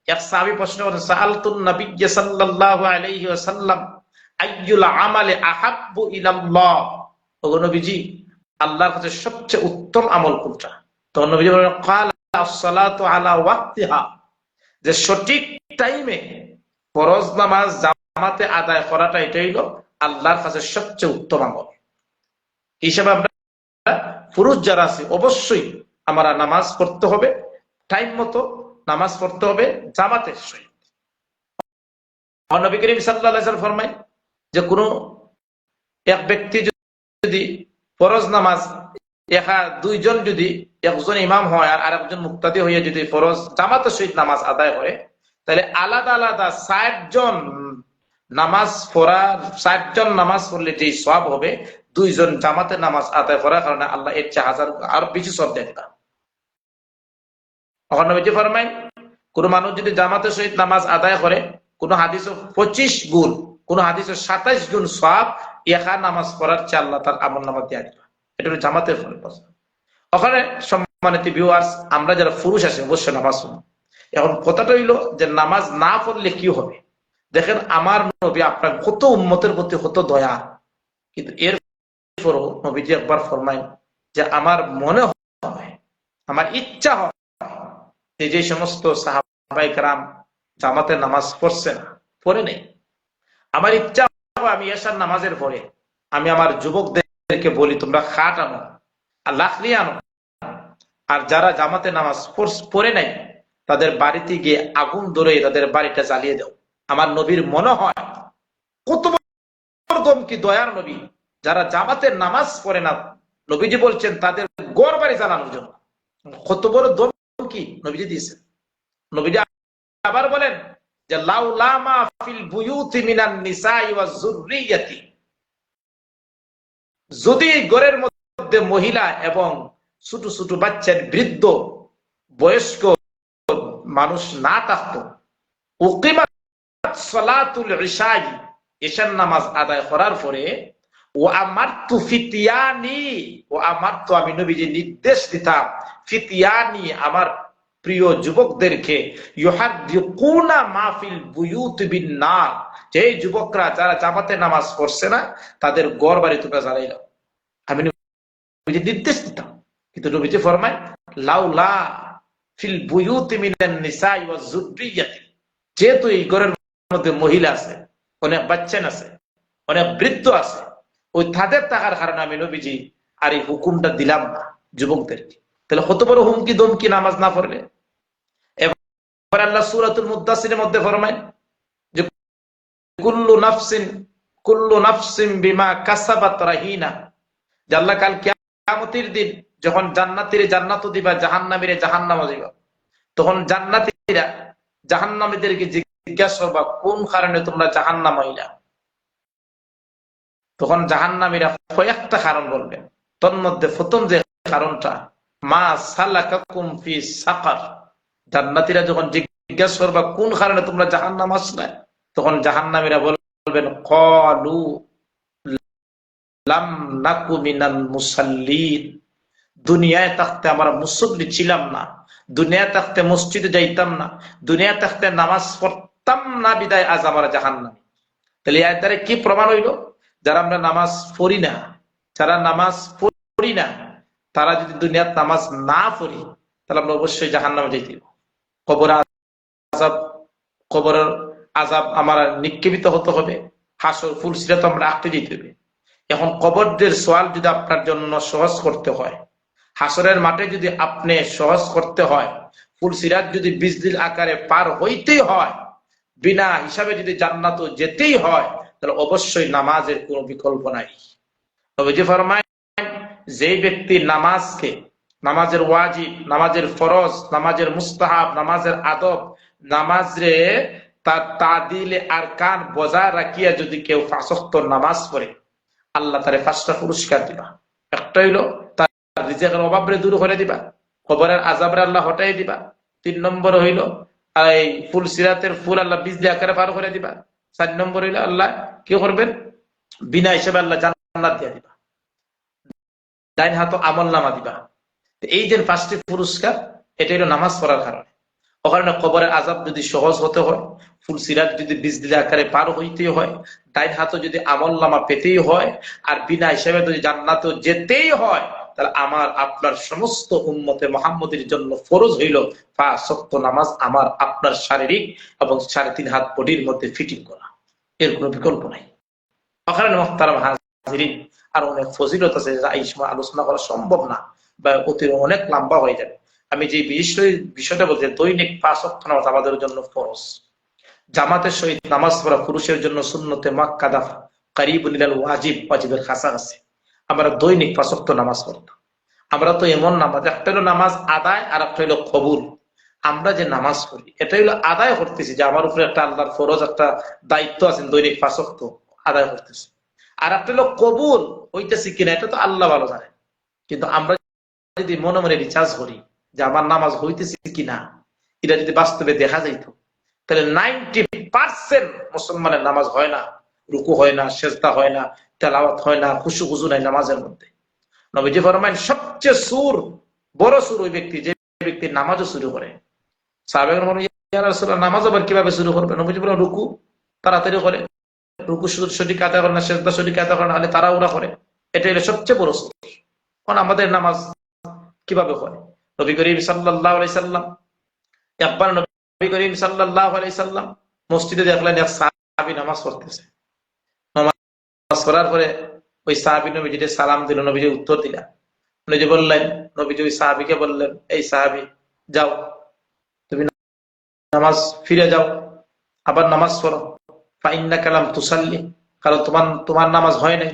এক সাহাবী প্রশ্ন করেন, সাআলতুন নবিয়্য সাল্লাল্লাহু আলাইহি ওয়াসাল্লাম আইয়ুল আমালি আহাব্বু ইলাল্লাহ, ওগো নবীজি আল্লাহর কাছে সবচেয়ে উত্তম আমল কোনটা? তখন নবীজি বলেন, ক্বালা আস-সালাতু আলা ওয়াক্তিহা, যে সঠিক টাইমে ফরজ নামাজ জামাতে আদায় করাটা এটাই হলো আল্লাহর কাছে সবচেয়ে উত্তম আমল হিসেবে আমরা পুরুষ যারা আছে অবশ্যই আমরা নামাজ পড়তে হবে, টাইম মতো নামাজ পড়তে হবে জামাতের সহিত। নবী করিম সাল্লাল্লাহু আলাইহি ওয়াসাল্লাম ফরমায় যে কোনো এক ব্যক্তি যদি ফরজ নামাজ দুইজন যদি একজন ইমাম হয় আর আরেকজন মুক্তাদি হয়ে যদি ফরজ জামাতের সহিত নামাজ আদায় করে, তাহলে আলাদা আলাদা 60 জন নামাজ পড়লে যে সওয়াব হবে, দুইজন জামাতে নামাজ আদায় করার কারণে আল্লাহ এর চেয়ে 1000 আর বেশি সওয়াব দেন না। নবীজি ফরমায় কোন মানুষ যদি জামাতের সহিত নামাজ আদায় করে, কোন হাদিসে 25 গুণ, কোন হাদিসে 27 গুণ সওয়াব একা নামাজ পড়ার চেয়ে আল্লাহ তার আমলনামা দিয়ে দিবেন। এটা হলো জামাতের ফল। ওখানে সম্মানিত ভিউয়ার্স, আমরা যারা পুরুষ আছি অবশ্যই নামাজ পড়ব। এখন কথাটা হইলো যে নামাজ না পড়লে কি হবে। দেখেন আমার নবী আপনার কত উম্মতের প্রতি কত দয়া, কিন্তু এর পরও নবীজি একবার ফরমায় যে আমার মনে হয়, আমার ইচ্ছা হয় যে সমস্ত সাহাবায়ে কেরাম জামাতে নামাজ পড়ছে না, পড়ে নেই, আমার ইচ্ছা হয় আমি এশার নামাজের পরে আমি আমার যুবকদেরকে বলি তোমরা খাট আনো আর লাকড়ি আনো, আর যারা জামাতে নামাজ পড়ে নাই তাদের বাড়িতে গিয়ে আগুন ধরে তাদের বাড়িটা জ্বালিয়ে দাও। আমার নবীর মনে হয় কত বড় কি দয়ার নবী, যারা জামাতে নামাজ পড়ে না নবীজি বলছেন তাদের ঘর বাড়ি জ্বালানোর জন্য। কত বড় দম কি নবীজি দিয়েছেন। নবীজি আবার বলেন যে লাউলা মা ফিল বুয়ুতি মিনান নিসাই ওয়াজ যুররিয়াতি, যদি ঘরের মধ্যে মহিলা এবং ছোট ছোট বাচ্চা, বৃদ্ধ, বয়স্ক মানুষ না থাকতো, উকিমাত সালাতুল ইশাই, ইশার নামাজ আদায় করার পরে ও আমারতু ফিতিয়ানি, আমি নবীজি নির্দেশ দিতাম ফিতিয়ানি আমার প্রিয় যুবকদেরকে, ইউহাদ্দিকুনা মা ফিল বুয়ুতি বিন নার, যে যুবকরা যারা জামাতে নামাজ পড়ছে না তাদের ঘর বাড়ি তোমরা জ্বালাই দাও। আমি নবীজি নির্দেশ দিতাম, কিন্তু নবীজি ফরমায় লাউলা ফিল বুয়ুতি মিনান নিসাই ওয়াজ যুররিয়াতি, যেহেতু এই ঘরের মধ্যে মহিলা আছে, অনেক বাচ্চা আছে, অনেক বৃদ্ধ আছে, ওই তাদের থাকার কারণে আমি নবীজি আর এই হুকুমটা দিলাম না যুবকদেরকে। তাহলে কত বড় হুমকি দমকি নামাজ না পড়লে। এবার আল্লাহ সূরাতুল মুদ্দাসিরের মধ্যে ফরমায় যে কুল্লু নাফসিন বিমা কাসাবাত রাহিনা, যে আল্লাহ কাল কিয়ামতের দিন যখন জান্নাতীরে জান্নাত দিবা, জাহান্নামীরে জাহান্নাম দিবা, তখন জান্নাতীরা জাহান্নামীদেরকে জিজ্ঞাসা করবা কোন কারণে তোমরা জাহান্নাম হইলা। তখন জাহান্নামীরা কয়েকটা কারণ বলবে, তোর মধ্যে প্রথম যে কারণটা মা সালাকাকুম ফি সাকার, জান্নাতীরা যখন জিজ্ঞাসা করবা কোন কারণে তোমরা জাহান্নাম আসলে, তখন জাহান্নামীরা বলবেন ক্বালু লাম নাকু মিনাল মুসাল্লিন, দুনিয়ায় থাকতে আমরা মুসল্লি ছিলাম না, দুনিয়ায় থাকতে মসজিদে যাইতাম না, দুনিয়ায় থাকতে নামাজ পড়তাম না, বিদায় আজ আমরা জাহান্নামী। তাহলে এর দ্বারা কি প্রমাণ হইল, যারা আমরা নামাজ পড়ি না, যারা নামাজ পড়ি না, তারা যদি দুনিয়ার নামাজ না পড়ি তাহলে আমরা অবশ্যই জাহান্নামে যাইতে হবে। কবরের আযাব আমার নিক্ষেপিত হতে হবে, হাসর ফুলসিরাত আমরা আঁকতে যেতে হবে। এখন কবরের সওয়াল যদি আপনার জন্য সহজ করতে হয়, হাসরের মাঠে যদি আপনি সহজ করতে হয়, ফুলসিরাত যদি বিজলির আকারে পার হইতেই হয়, বিনা হিসাবে যদি জান্নাত যেতেই হয়, তাহলে অবশ্যই নামাজের কোনো বিকল্প নাই। নবীজি ফরমায় যে ব্যক্তি নামাজকে, নামাজের ওয়াজিব, নামাজের ফরজ, নামাজের মুস্তাহাব, নামাজের আদব, নামাজে তার তাদিলে আরকান বজায় রাখিয়া যদি কেউ 5 ওয়াক্ত নামাজ পড়ে, আল্লাহ তারে 5টা পুরস্কার দিবা। একটা হইলো তার রিজিকের অভাবরে দূর করে দিবা, কবরের আযাবরে আল্লাহ হটাই দিবা। 3 নম্বর হইলো এই ফুল সিরাতের ফুল আল্লাহ বিজলি আকারে পার করে দিবা। 4 নম্বর হইলো আল্লাহ কি করবেন, বিনা হিসেবে আল্লাহ জান্নাত দিয়ে দিবা, ডাইন হাতে আমলনামা দিবা। এই যে 5টি পুরস্কার, এটা হলো নামাজ পড়ার কারণে। ওখানে কবরের আযাব যদি সহজ হতে হয়, ফুল সিরাত যদি বিজলি আকারে পার হইতে হয়, ডাইন হাতে যদি আমলনামা পেতেই হয়, আর বিনা হিসেবে যদি জান্নাতে যেতেই হয়, তাহলে আমার আপনার সমস্ত উম্মতে মুহাম্মদের জন্য ফরজ হইল 5 ওয়াক্ত নামাজ আমার আপনার শারীরিক এবং 3.5 হাত বডির মধ্যে ফিটিং করা, এর কোনো বিকল্প নাই। ওখানে মুহতারাম হাজিরিন, আর অনেক ফজিলত আছে যা এই সময় আলোচনা করা সম্ভব না বা অনেক লম্বা হয়ে যাবে। আমি যে বিষয়টা বলতে, দৈনিক 5 ওয়াক্ত নামাজ আমাদের জন্য ফরজ। জামাতের সহিত নামাজ পড়া পুরুষের জন্য সুন্নতে মুআক্কাদা কারীবুন ইলাল ওয়াজিব, ওয়াজিবের কাছাকাছি। আমরা দৈনিক 5 ওয়াক্ত নামাজ পড়তাম। আমরা তো এমন নামাজ, একটা হলো নামাজ আদায় আর একটা হলো কবুল। আমরা যে নামাজ পড়ি এটা হলো আদায় করতেছি, যে আমার উপরে একটা আল্লাহর ফরজ একটা দায়িত্ব আছে, দৈনিক 5 ওয়াক্ত আদায় করতেছি। আর একটা হলো কবুল হইতেছি কিনা এটা তো আল্লাহ ভালো জানে। কিন্তু আমরা যদি মনে মনে রিচার্জ করি যে আমার নামাজ হইতেছে কিনা, এটা যদি বাস্তবে দেখা যাইতো, তাহলে 90% মুসলমানের নামাজ হয় না, রুকু হয় না, সেজদা হয় না, তেলাওয়াত হয় না, খুশু খুশু নাই নামাজের মধ্যে। নবীজি ফরমায়েন সবচেয়ে বড় সুর ওই ব্যক্তি যে ব্যক্তি নামাজও শুরু করে। সাহাবাগণ বলেন, ইয়া রাসূলুল্লাহ, নামাজ আবার কিভাবে শুরু করবে? নবীজি বলেন, রুকু তাড়াতাড়ি করে, রুকু সঠিক আদায় করে না, সেজদা সঠিক আদায় করে না, হলে তাড়াহুড়া করে। এটা হলো সবচেয়ে বড় সুর। কারণ আমাদের নামাজ কিভাবে হয়? নবী করিম সাল্লাল্লাহু আলাইহি সাল্লাম, একবার নবী করিম সাল্লাল্লাহু আলাইহি সাল্লাম মসজিদে দেখলেন এক সাহাবী নামাজ পড়তেছে। নামাজ পড়ার পরে ওই সাহাবী নবীজিকে সালাম দিল, নবীজি উত্তর দিলেন। নবীজি বললেন, নবীজি ওই সাহাবীকে বললেন, এই সাহাবী, যাও তুমি নামাজ ফিরে যাও, আবার নামাজ পড়ো, ফাইন্নাকা লাম তুসাল্লি, কারণ তোমার নামাজ হয় নাই।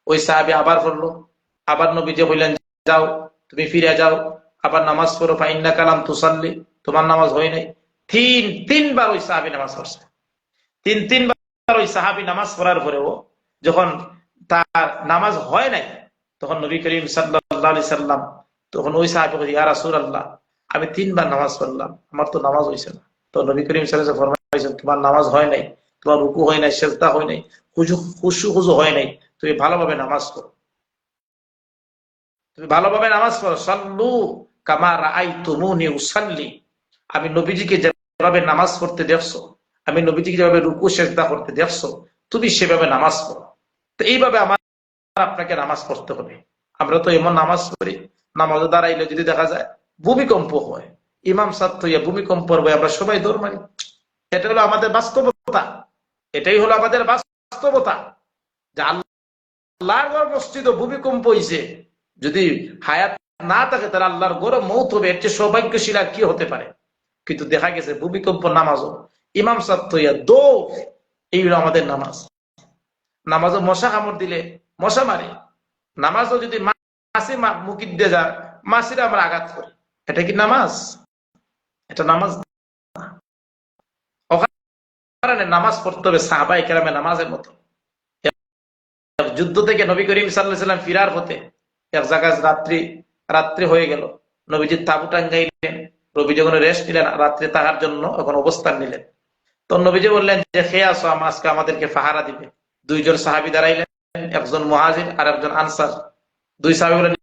ওই সাহাবী আবার পড়লো, আবার নবীজি বললেন, যাও তুমি ফিরে যাও, আবার নামাজ পড়ো, ফাইন্নাকা লাম তুসাল্লি, তোমার নামাজ হয় নাই। তিনবার ওই সাহাবী নামাজ পড়ছে। তিনবার ওই সাহাবী নামাজ পড়ার পরেও যখন তার নামাজ হয় নাই, তখন নবী করিম সাল্লাল্লাহু আলাইহি সাল্লাম তখন ওই সাহাবী বলে, ইয়া রাসূলুল্লাহ, আমি 3বার নামাজ পড়লাম, আমার তো নামাজ হইছে না। তো নবী করিম সাল্লাল্লাহু আলাইহি ওয়াসাল্লাম ফরমাইছেন, তোমার নামাজ হয় নাই, তোমার রুকু হয় নাই, সিজদা হয় নাই, খুশু হয় নাই, তুমি ভালোভাবে নামাজ পড়ো, তুমি ভালোভাবে নামাজ পড়ো। সাল্লু কামা রাআইতুমুনি উসাল্লি, আমি নবীজিকে যেভাবে নামাজ পড়তে দেখছো, আমি নবীজিকে যেভাবে রুকু সিজদা করতে দেখছো, তুমি সেভাবে নামাজ পড়ো। তো এইভাবে আমার আপনাকে নামাজ পড়তে হবে। আমরা তো এমন নামাজ পড়ি, নামাজে দাঁড়াইলে যদি দেখা যায় ভূমিকম্প হয়, ইমাম সাহেব হইয়া ভূমিকম্প হবে, আমরা সবাই দৌড় মারি। এটা হলো আমাদের বাস্তবতা, এটাই হলো আমাদের বাস্তবতা, যে আল্লাহর মসজিদে ভূমিকম্প হইছে, যদি হায়াত না থাকে তাহলে আল্লাহর গরম মৌত হবে, এর চেয়ে সৌভাগ্যশীল আর কি হতে পারে? কিন্তু দেখা গেছে ভূমিকম্প নামাজও ইমাম সাহেব হইয়া দৌড়, এই হলো আমাদের নামাজ। নামাজও মশা কামড় দিলে মশা মারে, নামাজও যদি মাছি মুকিদ দিয়ে যায়, মাছিরা আমরা আঘাত করি, এটা কি নামাজ? এটা নামাজ না। ওখানে নামাজ পড়তে হবে সাহাবায়ে কেরামের নামাজের মতো। যুদ্ধ থেকে নবী করিম সাল্লাল্লাহু আলাইহি সাল্লাম ফিরার পথে এক জায়গায় রাত্রি হয়ে গেল, নবীজি তাঁবু টাঙ্গাইলেন, নবী যখন রেস্ট নিলেন, রাত্রে তাহার জন্য এখন অবস্থান নিলেন। তো নবীজি বললেন যে, খেয়ে আসো, আজকে আমাদেরকে পাহারা দিবে। 2 জন সাহাবী দাঁড়াইলেন, একজন মুহাজির আর একজন আনসার। 2 সাহাবী বললেন,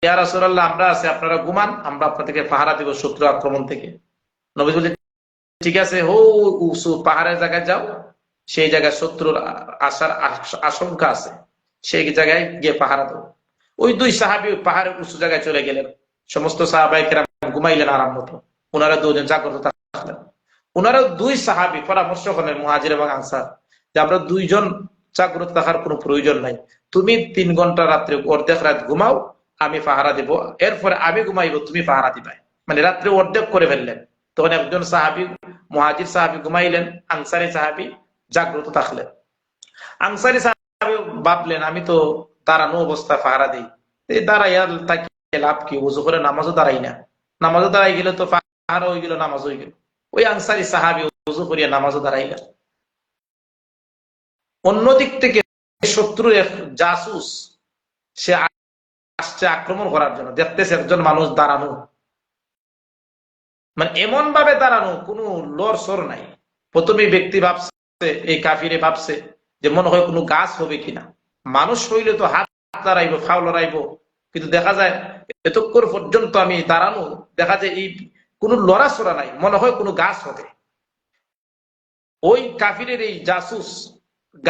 ইয়া রাসূলুল্লাহ, আমরা আছি, আপনারা ঘুমান, আমরা আপনাদেরকে পাহারা দিব শত্রু আক্রমণ থেকে। নবী বললেন, ঠিক আছে, পাহাড়ের জায়গায় যাও, সেই জায়গায় শত্রুর আসার আশঙ্কা আছে, সেই জায়গায় গিয়ে পাহারা দাও। ওই 2 সাহাবী পাহাড়ের উঁচু জায়গায় চলে গেলেন। সমস্ত সাহাবায়ে কেরাম ঘুমাইলেন আরাম মতো, ওনারা 2 জন জাগ্রত থাকলেন। ওনারা 2 সাহাবী পরামর্শ করলেন, মুহাজির এবং আনসার, যে আমরা 2 জন জাগ্রত থাকার কোনো প্রয়োজন নাই, তুমি 3 ঘন্টা রাত্রে অর্ধেক রাত ঘুমাও, আমি পাহারা দিব, এরপরে আমি ঘুমাইবো, তুমি পাহারা দিবা। মানে রাত্রে অর্ধেক করে ফেললেন। তখন একজন সাহাবী, মুহাজির সাহাবী ঘুমাইলেন, আনসারী সাহাবী জাগ্রত থাকলেন। আনসারী সাহাবী ভাবলেন, আমি তো দাঁড়ানো অবস্থায় পাহারা দিই, এই দাঁড়াইয়া তাকিয়ে লাভ কি? ওযু করে নামাজও দাঁড়াই না, নামাজও দাঁড়াই গেলে তো পাহারা হয়ে গেল, নামাজ হয়ে গেল। ওই আনসারী সাহাবী ওযু করিয়া নামাজও দাঁড়াই গেল। অন্যদিক থেকে শত্রুর এক জাসুস, সে আসছে আক্রমণ করার জন্য, দেখতেছে একজন মানুষ দাঁড়ানো, মানে এমন ভাবে দাঁড়ানো, কোনো লড়সড় নাই। প্রথমে ব্যক্তি ভাবছে, এই কাফিরে ভাবছে যে মনে হয় কোনো গাছ হবে কিনা, মানুষ হইলে তো হাত দাঁড়াইবো, ফাও লড়াইবো, কিন্তু দেখা যায় এতক্ষণ পর্যন্ত আমি দাঁড়ানো, দেখা যায় এই কোনো লড়াচড়া নাই, মনে হয় কোনো গাছ হবে। ওই কাফিরের এই জাসুস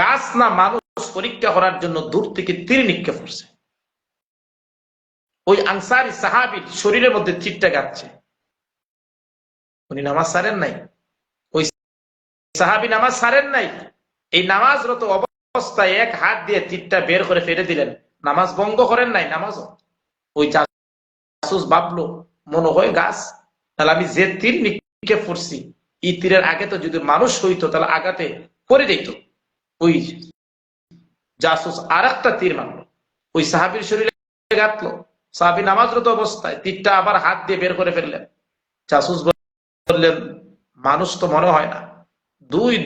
গাছ না মানুষ পরীক্ষা করার জন্য দূর থেকে তীর নিক্ষেপ করছে। ওই আনসারী সাহাবীর শরীরের মধ্যে তীরটা গাচ্ছে, উনি নামাজ ছাড়েন নাই, ওই সাহাবী নামাজ ছাড়েন নাই, এই নামাজরত অবস্থায় এক হাত দিয়ে তীরটা বের করে ফেলে দিলেন, নামাজ ভঙ্গ করেন নাই, নামাজও। ওই জাসুস ভাবলো মনে হয় গাছ, তাহলে আমি যে তীর নিক্ষেপ করছি এই তীরের আগে তো যদি মানুষ হইতো তাহলে আগাতে পড়ে যেত। ওই জাসুস আর একটা তীর মারলো, ওই সাহাবীর শরীরে গাঁথলো, সাহাবী নামাজরত অবস্থায় তীরটা আবার হাত দিয়ে বের করে ফেললেন। জাসুস বললেন মানুষ তো মনে হয় না,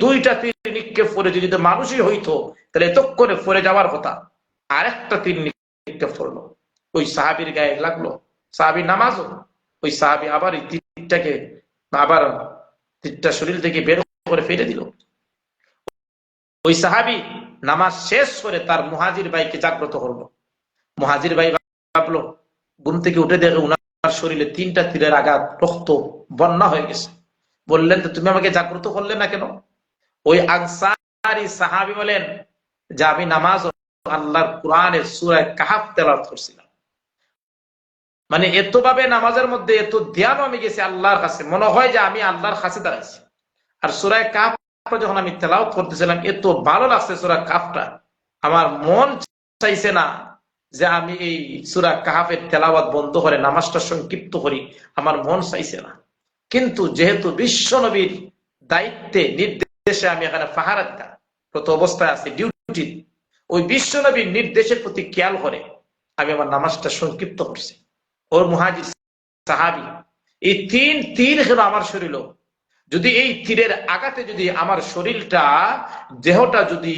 দুইটা তীর নিক্ষেপ করে যদি মানুষই হইতো তাহলে এতক্ষণে পড়ে যাওয়ার কথা, আরেকটা তীর নিক্ষেপ করলো, ওই সাহাবীর গায়ে লাগলো, সাহাবী নামাজও, ওই সাহাবী আবার এই তীরটাকে আবার তীরটা শরীর থেকে বের করে ফেলে দিল। ওই সাহাবী নামাজ শেষ করে তার মুহাজির ভাইকে জাগ্রত করলো, মুহাজির ভাই ভাবলো, ঘুম থেকে উঠে দেখে উনার শরীরে 3টা তীরের আঘাত, রক্ত বন্যা হয়ে গেছে। বললেন তো তুমি আমাকে জাগ্রত করলে না কেন? ওই আনসারী সাহাবী বলেন যে আমি নামাজ আল্লাহর কোরআনের সূরা কাহফ তেলাওয়াত করছিলাম, মানে এতভাবে নামাজের মধ্যে এত ধ্যান আমি গেছি আল্লাহর কাছে, মনে হয় যে আমি আল্লাহর কাছে দাঁড়াইছি। আর সূরা কাহফ যখন আমি তেলাওয়াত করতেছিলাম এত ভালো লাগছে সূরা কাহফটা, আমার মন চাইছে না যে আমি এই সূরা কাহফের তেলাওয়াত বন্ধ করে নামাজটা সংক্ষিপ্ত করি, আমার মন চাইছে না। কিন্তু যেহেতু বিশ্ব নবীর দায়িত্বে নির্দেশে আমি এখানে পাহারা দিতাম, প্রত অবস্থায় আছি, ডিউটি, ওই বিশ্ব নবীর নির্দেশের প্রতি খেয়াল করে আমি আমার নামাজটা সংক্ষিপ্ত করছি। ওর মুহাজির সাহাবী এই 3 তীর হলো আমার শরীর, যদি এই তীরের আঘাতে যদি আমার শরীরটা দেহটা যদি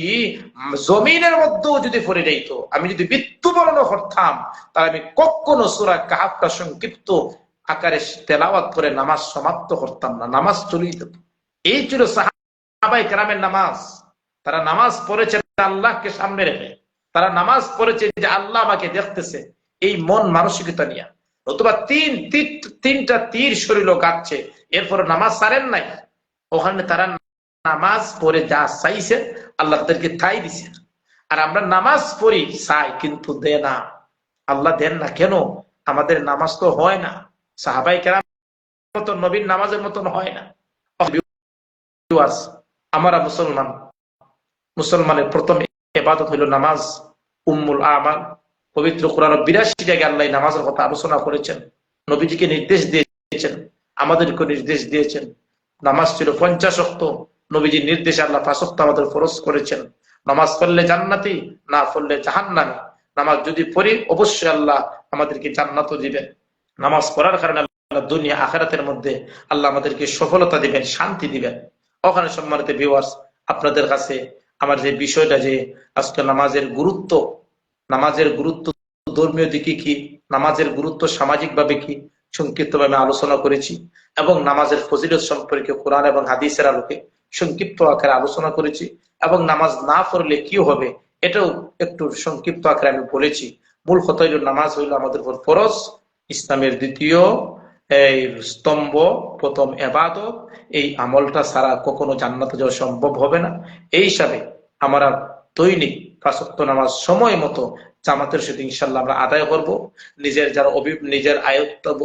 জমিনের মধ্যেও যদি পড়ে যাইত, আমি যদি মৃত্যুবরণ করতাম, তাহলে আমি কখনো সূরা কাহফটা সংক্ষিপ্ত আকারে তেলাওয়াত করে নামাজ সমাপ্ত করতাম না, নামাজ চলেই যেত। এই ছিল সাহাবায়ে কেরামের নামাজ। তারা নামাজ পড়েছে আল্লাহকে সামনে রেখে, তারা নামাজ পড়েছে যে আল্লাহ আমাকে দেখতেছে, এই মন মানসিকতা নিয়ে। অথবা 3টা তীর শরীর গাচ্ছে, এরপর নামাজ ছাড়েন নাই, ওখানে তারা নামাজ পড়ে যা চাইছে আল্লাহ তাদেরকে তাই দিছে। আর আমরা নামাজ পড়ি চাই কিন্তু দেয় না, আল্লাহ দেন না কেন? আমাদের নামাজ তো হয় না সাহাবায়ে কেরাম মতন, নবীর নামাজের মতন হয় না। আমরা মুসলমানের প্রথম ইবাদত হইল নামাজ, উম্মুল আমাল। পবিত্র কোরআন 82 জায়গায় আল্লাহ নামাজের কথা আলোচনা করেছেন, নবীজিকে নির্দেশ দিয়েছেন, আমাদেরকে নির্দেশ দিয়েছেন। নামাজ ছিল 50 ওয়াক্ত, নবীজির নির্দেশে আল্লাহ 5 ওয়াক্ত আমাদের ফরজ করেছেন। নামাজ পড়লে জান্নাতি, না পড়লে জাহান্নামী। নামাজ যদি পড়ি অবশ্যই আল্লাহ আমাদেরকে জান্নাতও দিবেন। নামাজ পড়ার কারণে আল্লাহ দুনিয়া আখিরাতের মধ্যে আল্লাহ আমাদেরকে সফলতা দিবেন, শান্তি দিবেন। ওখানে সম্মানিত ভিউয়ার্স, আপনাদের কাছে আমার যে বিষয়টা যে আজকে নামাজের গুরুত্ব, নামাজের গুরুত্ব ধর্মীয় দিকে কি, নামাজের গুরুত্ব সামাজিক ভাবে কি, সংক্ষিপ্তভাবে আলোচনা করেছি। এবং নামাজের ফজিলত সম্পর্কে কোরআন এবং হাদিসের আলোকে সংক্ষিপ্ত আকারে আলোচনা করেছি। এবং নামাজ না পড়লে কি হবে এটাও একটু সংক্ষিপ্ত আকারে আমি বলেছি। মূল কথা হইল নামাজ হইল আমাদের উপর ফরজ, ইসলামের দ্বিতীয় এই স্তম্ভ, প্রথম ইবাদত। এই আমলটা ছাড়া কখনো জান্নাতে যাওয়া সম্ভব হবে না। এই হিসাবে আমরা দৈনিক 5 ওয়াক্ত নামাজ সময় মতো জামাতের সাথে ইনশাল্লাহ আমরা আদায় করব। নিজের যারা নিজের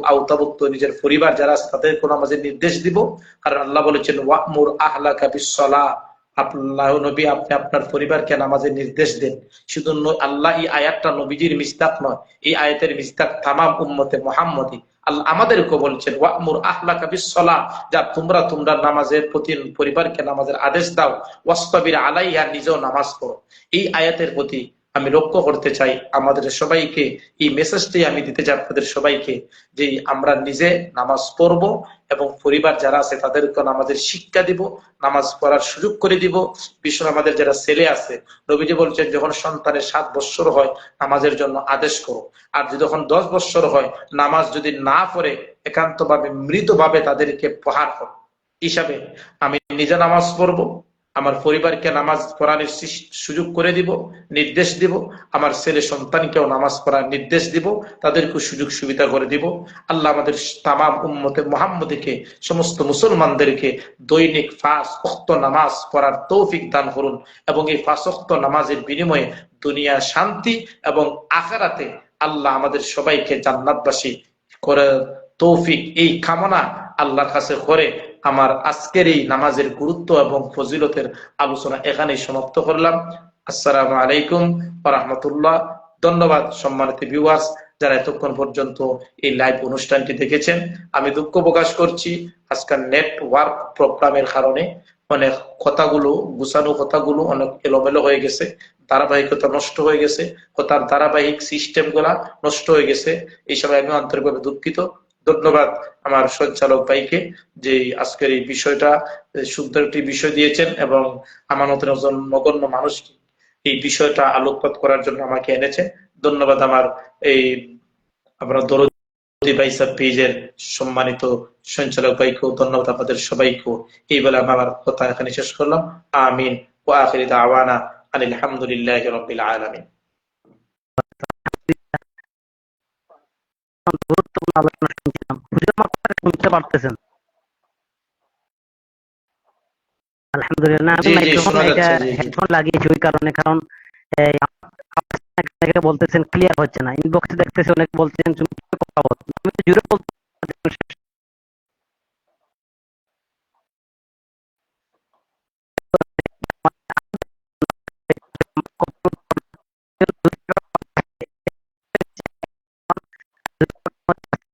আওতাভুক্ত নিজের পরিবার যারা আছে তাদেরকে নামাজের নির্দেশ দিব। কারণ আল্লাহ বলেছেন ওয়া'মুর আহলাকা বিস-সালাহ, আল্লাহ নবী আপনি আপনার পরিবারকে নামাজের নির্দেশ দেন। শুধু আল্লাহ এই আয়াতটা নবীজির মিস্তাক নয়, এই আয়াতের মিস্তাক তামাম উম্মতে মুহাম্মদী। আল্লাহ আমাদেরকে বলছেন ওয়া'মুর আহলাকা বিস-সালাহ, যা তোমরা নামাজের প্রতি পরিবারকে নামাজের আদেশ দাও, ওয়াসতাবির আলাইহা, নিজেও নামাজ পড়ো। এই আয়াতের প্রতি আমি লক্ষ্য করতে চাই আমাদের সবাইকে, এই মেসেজটি আমি দিতে চাই আপনাদের সবাইকে, যে আমরা নিজে নামাজ পড়ব এবং পরিবার যারা আছে তাদেরকে নামাজের শিক্ষা দিব, নামাজ পড়ার সুযোগ করে দিব। বিশেষ আমাদের যারা ছেলে আছে, নবীজি বলছেন যখন সন্তানের 7 বছর হয় নামাজের জন্য আদেশ করো। আর যখন 10 বছর হয় নামাজ যদি না পড়ে একান্তভাবে মৃতভাবে তাদেরকে প্রহার করো। হিসাবে আমি নিজে নামাজ পড়বো, আমার পরিবারকে নামাজ পড়ার সুযোগ করে দিব, নির্দেশ দিব। আমার ছেলে সন্তানকেও নামাজ পড়ার নির্দেশ দিব, তাদেরকে সুযোগ সুবিধা করে দিব। আল্লাহ আমাদের তামাম উম্মতে মুহাম্মদীকে, সমস্ত মুসলমানদেরকে দৈনিক 5 ওয়াক্ত নামাজ পড়ার তৌফিক দান করুন। এবং এই 5 ওয়াক্ত নামাজের বিনিময়ে দুনিয়া শান্তি এবং আখিরাতে আল্লাহ আমাদের সবাইকে জান্নাতবাসী করে তৌফিক এই কামনা আল্লাহর কাছে করে আমার আজকের এই নামাজের গুরুত্ব এবং ফজিলতের আলোচনা এখানেই সমাপ্ত করলাম। আসসালামু আলাইকুম ওয়া রাহমাতুল্লাহ। ধন্যবাদ সম্মানিত ভিউয়ার্স যারা এতক্ষণ পর্যন্ত এই লাইভ অনুষ্ঠানটি দেখেছেন। আমি দুঃখ প্রকাশ করছি আজকাল নেটওয়ার্ক প্রবলেমের কারণে অনেক কথাগুলো গুছানো কথাগুলো অনেক এলোমেলো হয়ে গেছে, ধারাবাহিকতা নষ্ট হয়ে গেছে, কথার ধারাবাহিক সিস্টেম গুলা নষ্ট হয়ে গেছে। এই সময় আমি আন্তরিকভাবে দুঃখিত। ধন্যবাদ আমার সঞ্চালক ভাইকে যে আজকের এই বিষয়টা সুন্দর একটি বিষয় দিয়েছেন এবং আমার মতো একজন নগণ্য মানুষকে এই বিষয়টা আলোকপাত করার জন্য আমাকে এনেছে। ধন্যবাদ আমার এই আমরা দরদি ভাই সাহেব পেজের সম্মানিত সঞ্চালক ভাইকেও ধন্যবাদ, আপনাদের সবাইকেও। এই বলে আমার কথা এখানে শেষ করলাম। আমিন ওয়া আখিরি দাওয়ানা আলহামদুলিল্লাহি রাব্বিল আলামিন। গুরুত্বপূর্ণ আলোচনা শুনছিলাম। হুজুর আমার কথা শুনতে পারতেছেন? আলহামদুলিল্লাহ। আমি জি জি মাইক্রোফোন শোনা এটা যাচ্ছে। জি জি হেডফোন লাগিয়েছি ওই কারণে, কারণ আপনাকে বলতেছেন ক্লিয়ার হচ্ছে না। ইনবক্সে দেখতেছি অনেক বলছেন তুমি কথা বল, আমি তো জুড়ে বলতে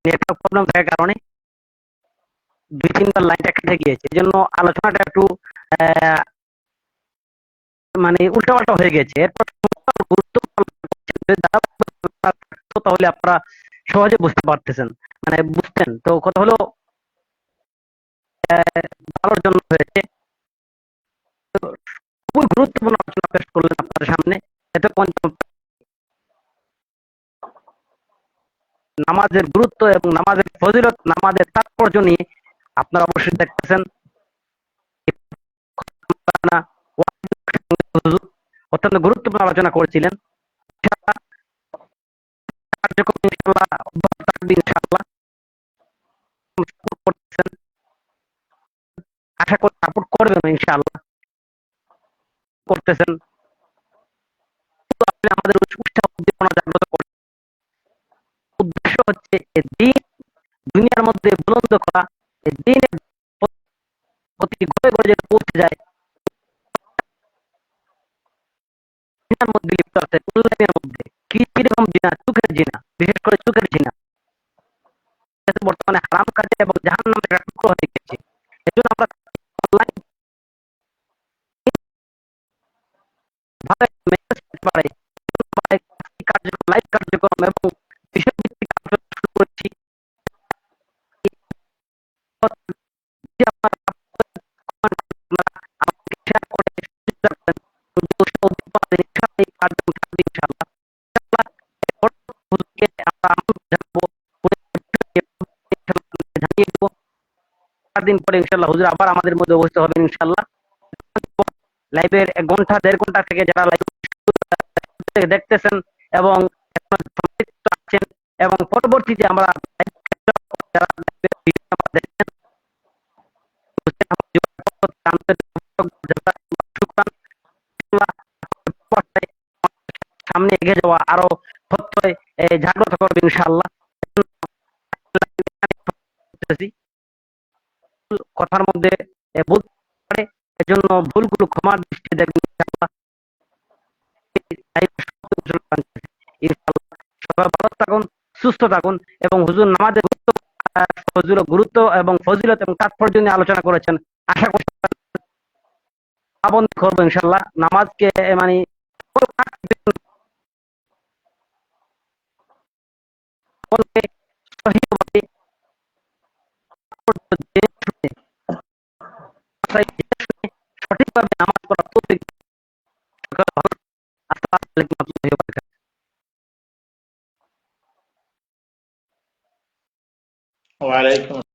নেটওয়ার্ক প্রবলেম থাকার কারণে দুই তিনবার লাইনটা কেটে গিয়েছে, এই জন্য আলোচনাটা একটু আহ, মানে উল্টাপাল্টা হয়ে গেছে। এরপর গুরুত্বপূর্ণ তাহলে আপনারা সহজে বুঝতে পারতেছেন, মানে বুঝতেন। তো কথা হলো ভালোর জন্য হয়েছে। খুবই গুরুত্বপূর্ণ আলোচনা পেশ করলেন আপনাদের সামনে। এতক্ষণ নামাজের গুরুত্ব এবং নামাজের ফজিলত, নামাজের তাৎপর্য নিয়ে আপনারা অবশ্যই দেখতেছেন। অত্যন্ত গুরুত্বপূর্ণ আলোচনা করেছিলেন। কার্যক্রম ইনশাআল্লাহ অব্যাহত থাকবে ইনশাআল্লাহ। করতেছেন, আশা করি সাপোর্ট করবেন ইনশাআল্লাহ, করতেছেন। আপনি আমাদের উৎসাহ উদ্দীপনা জাগ্রত করে। উদ্দেশ্য হচ্ছে এই দিন দুনিয়ার মধ্যে বুলন্দ করা, এই দিনের প্রতিটি ঘরে ঘরে যেন পৌঁছে যায়, জিনার মধ্যে লিপ্ত আছে, অনলাইনের মধ্যে। কি কিরকম জিনা? চোখের জিনা, বিশেষ করে চোখের জিনা বর্তমানে হারাম কাজে এবং জাহান্নামের একটা টুকরো হয়ে গেছে। এজন্য আমরা অনলাইন ভাবে মেসেজ করতে পারি, কার্যক্রম, লাইভ কার্যক্রম এবং বিষয়ভিত্তিক আলোচনা শুরু করেছি। যে আপনারা আমাকে শেয়ার করে সুযোগ রাখবেন, উৎসাহ উদ্দীপনা দিন, ইনশাআল্লাহ এই কার্যক্রম থাকবে ইনশাআল্লাহ। ইনশাআল্লাহ এরপর হুজুরকে আমরা আমন্ত্রণ জানাবো, জানিয়ে দেবো। 4 দিন পরে ইনশাআল্লাহ হুজুর আবার আমাদের মধ্যে উপস্থিত হবেন ইনশাআল্লাহ। লাইভের 1 ঘন্টা 1.5 ঘন্টা থেকে যারা লাইভ দেখতেছেন এবং সম্পৃক্ত আছেন এবং পরবর্তীতে আমরা যারা দেখছেন সামনে এগিয়ে যাওয়া আরো তথ্যই জাগ্রত করবে ইনশাআল্লাহ। কথার মধ্যে ভুল পারে, এজন্য ভুলগুলো ক্ষমার দৃষ্টিতে দেখবেন ইনশাআল্লাহ। ইনশাআল্লাহ সবাই ভালো থাকুন, সুস্থ থাকুন এবং হুজুর নামাজের গুরুত্ব এবং ফজিলত এবং তাৎপর্য নিয়ে আলোচনা করেছেন। আশা করি পাবন্দ করবো ইনশাআল্লাহ। নামাজকে মানে সঠিকভাবে নামাজ পড়া তৌফিক। আসসালামু আলাইকুম ওয়া রাহমাতুল্লাহি ওয়া বারাকাতুহু। ওয়া আলাইকুম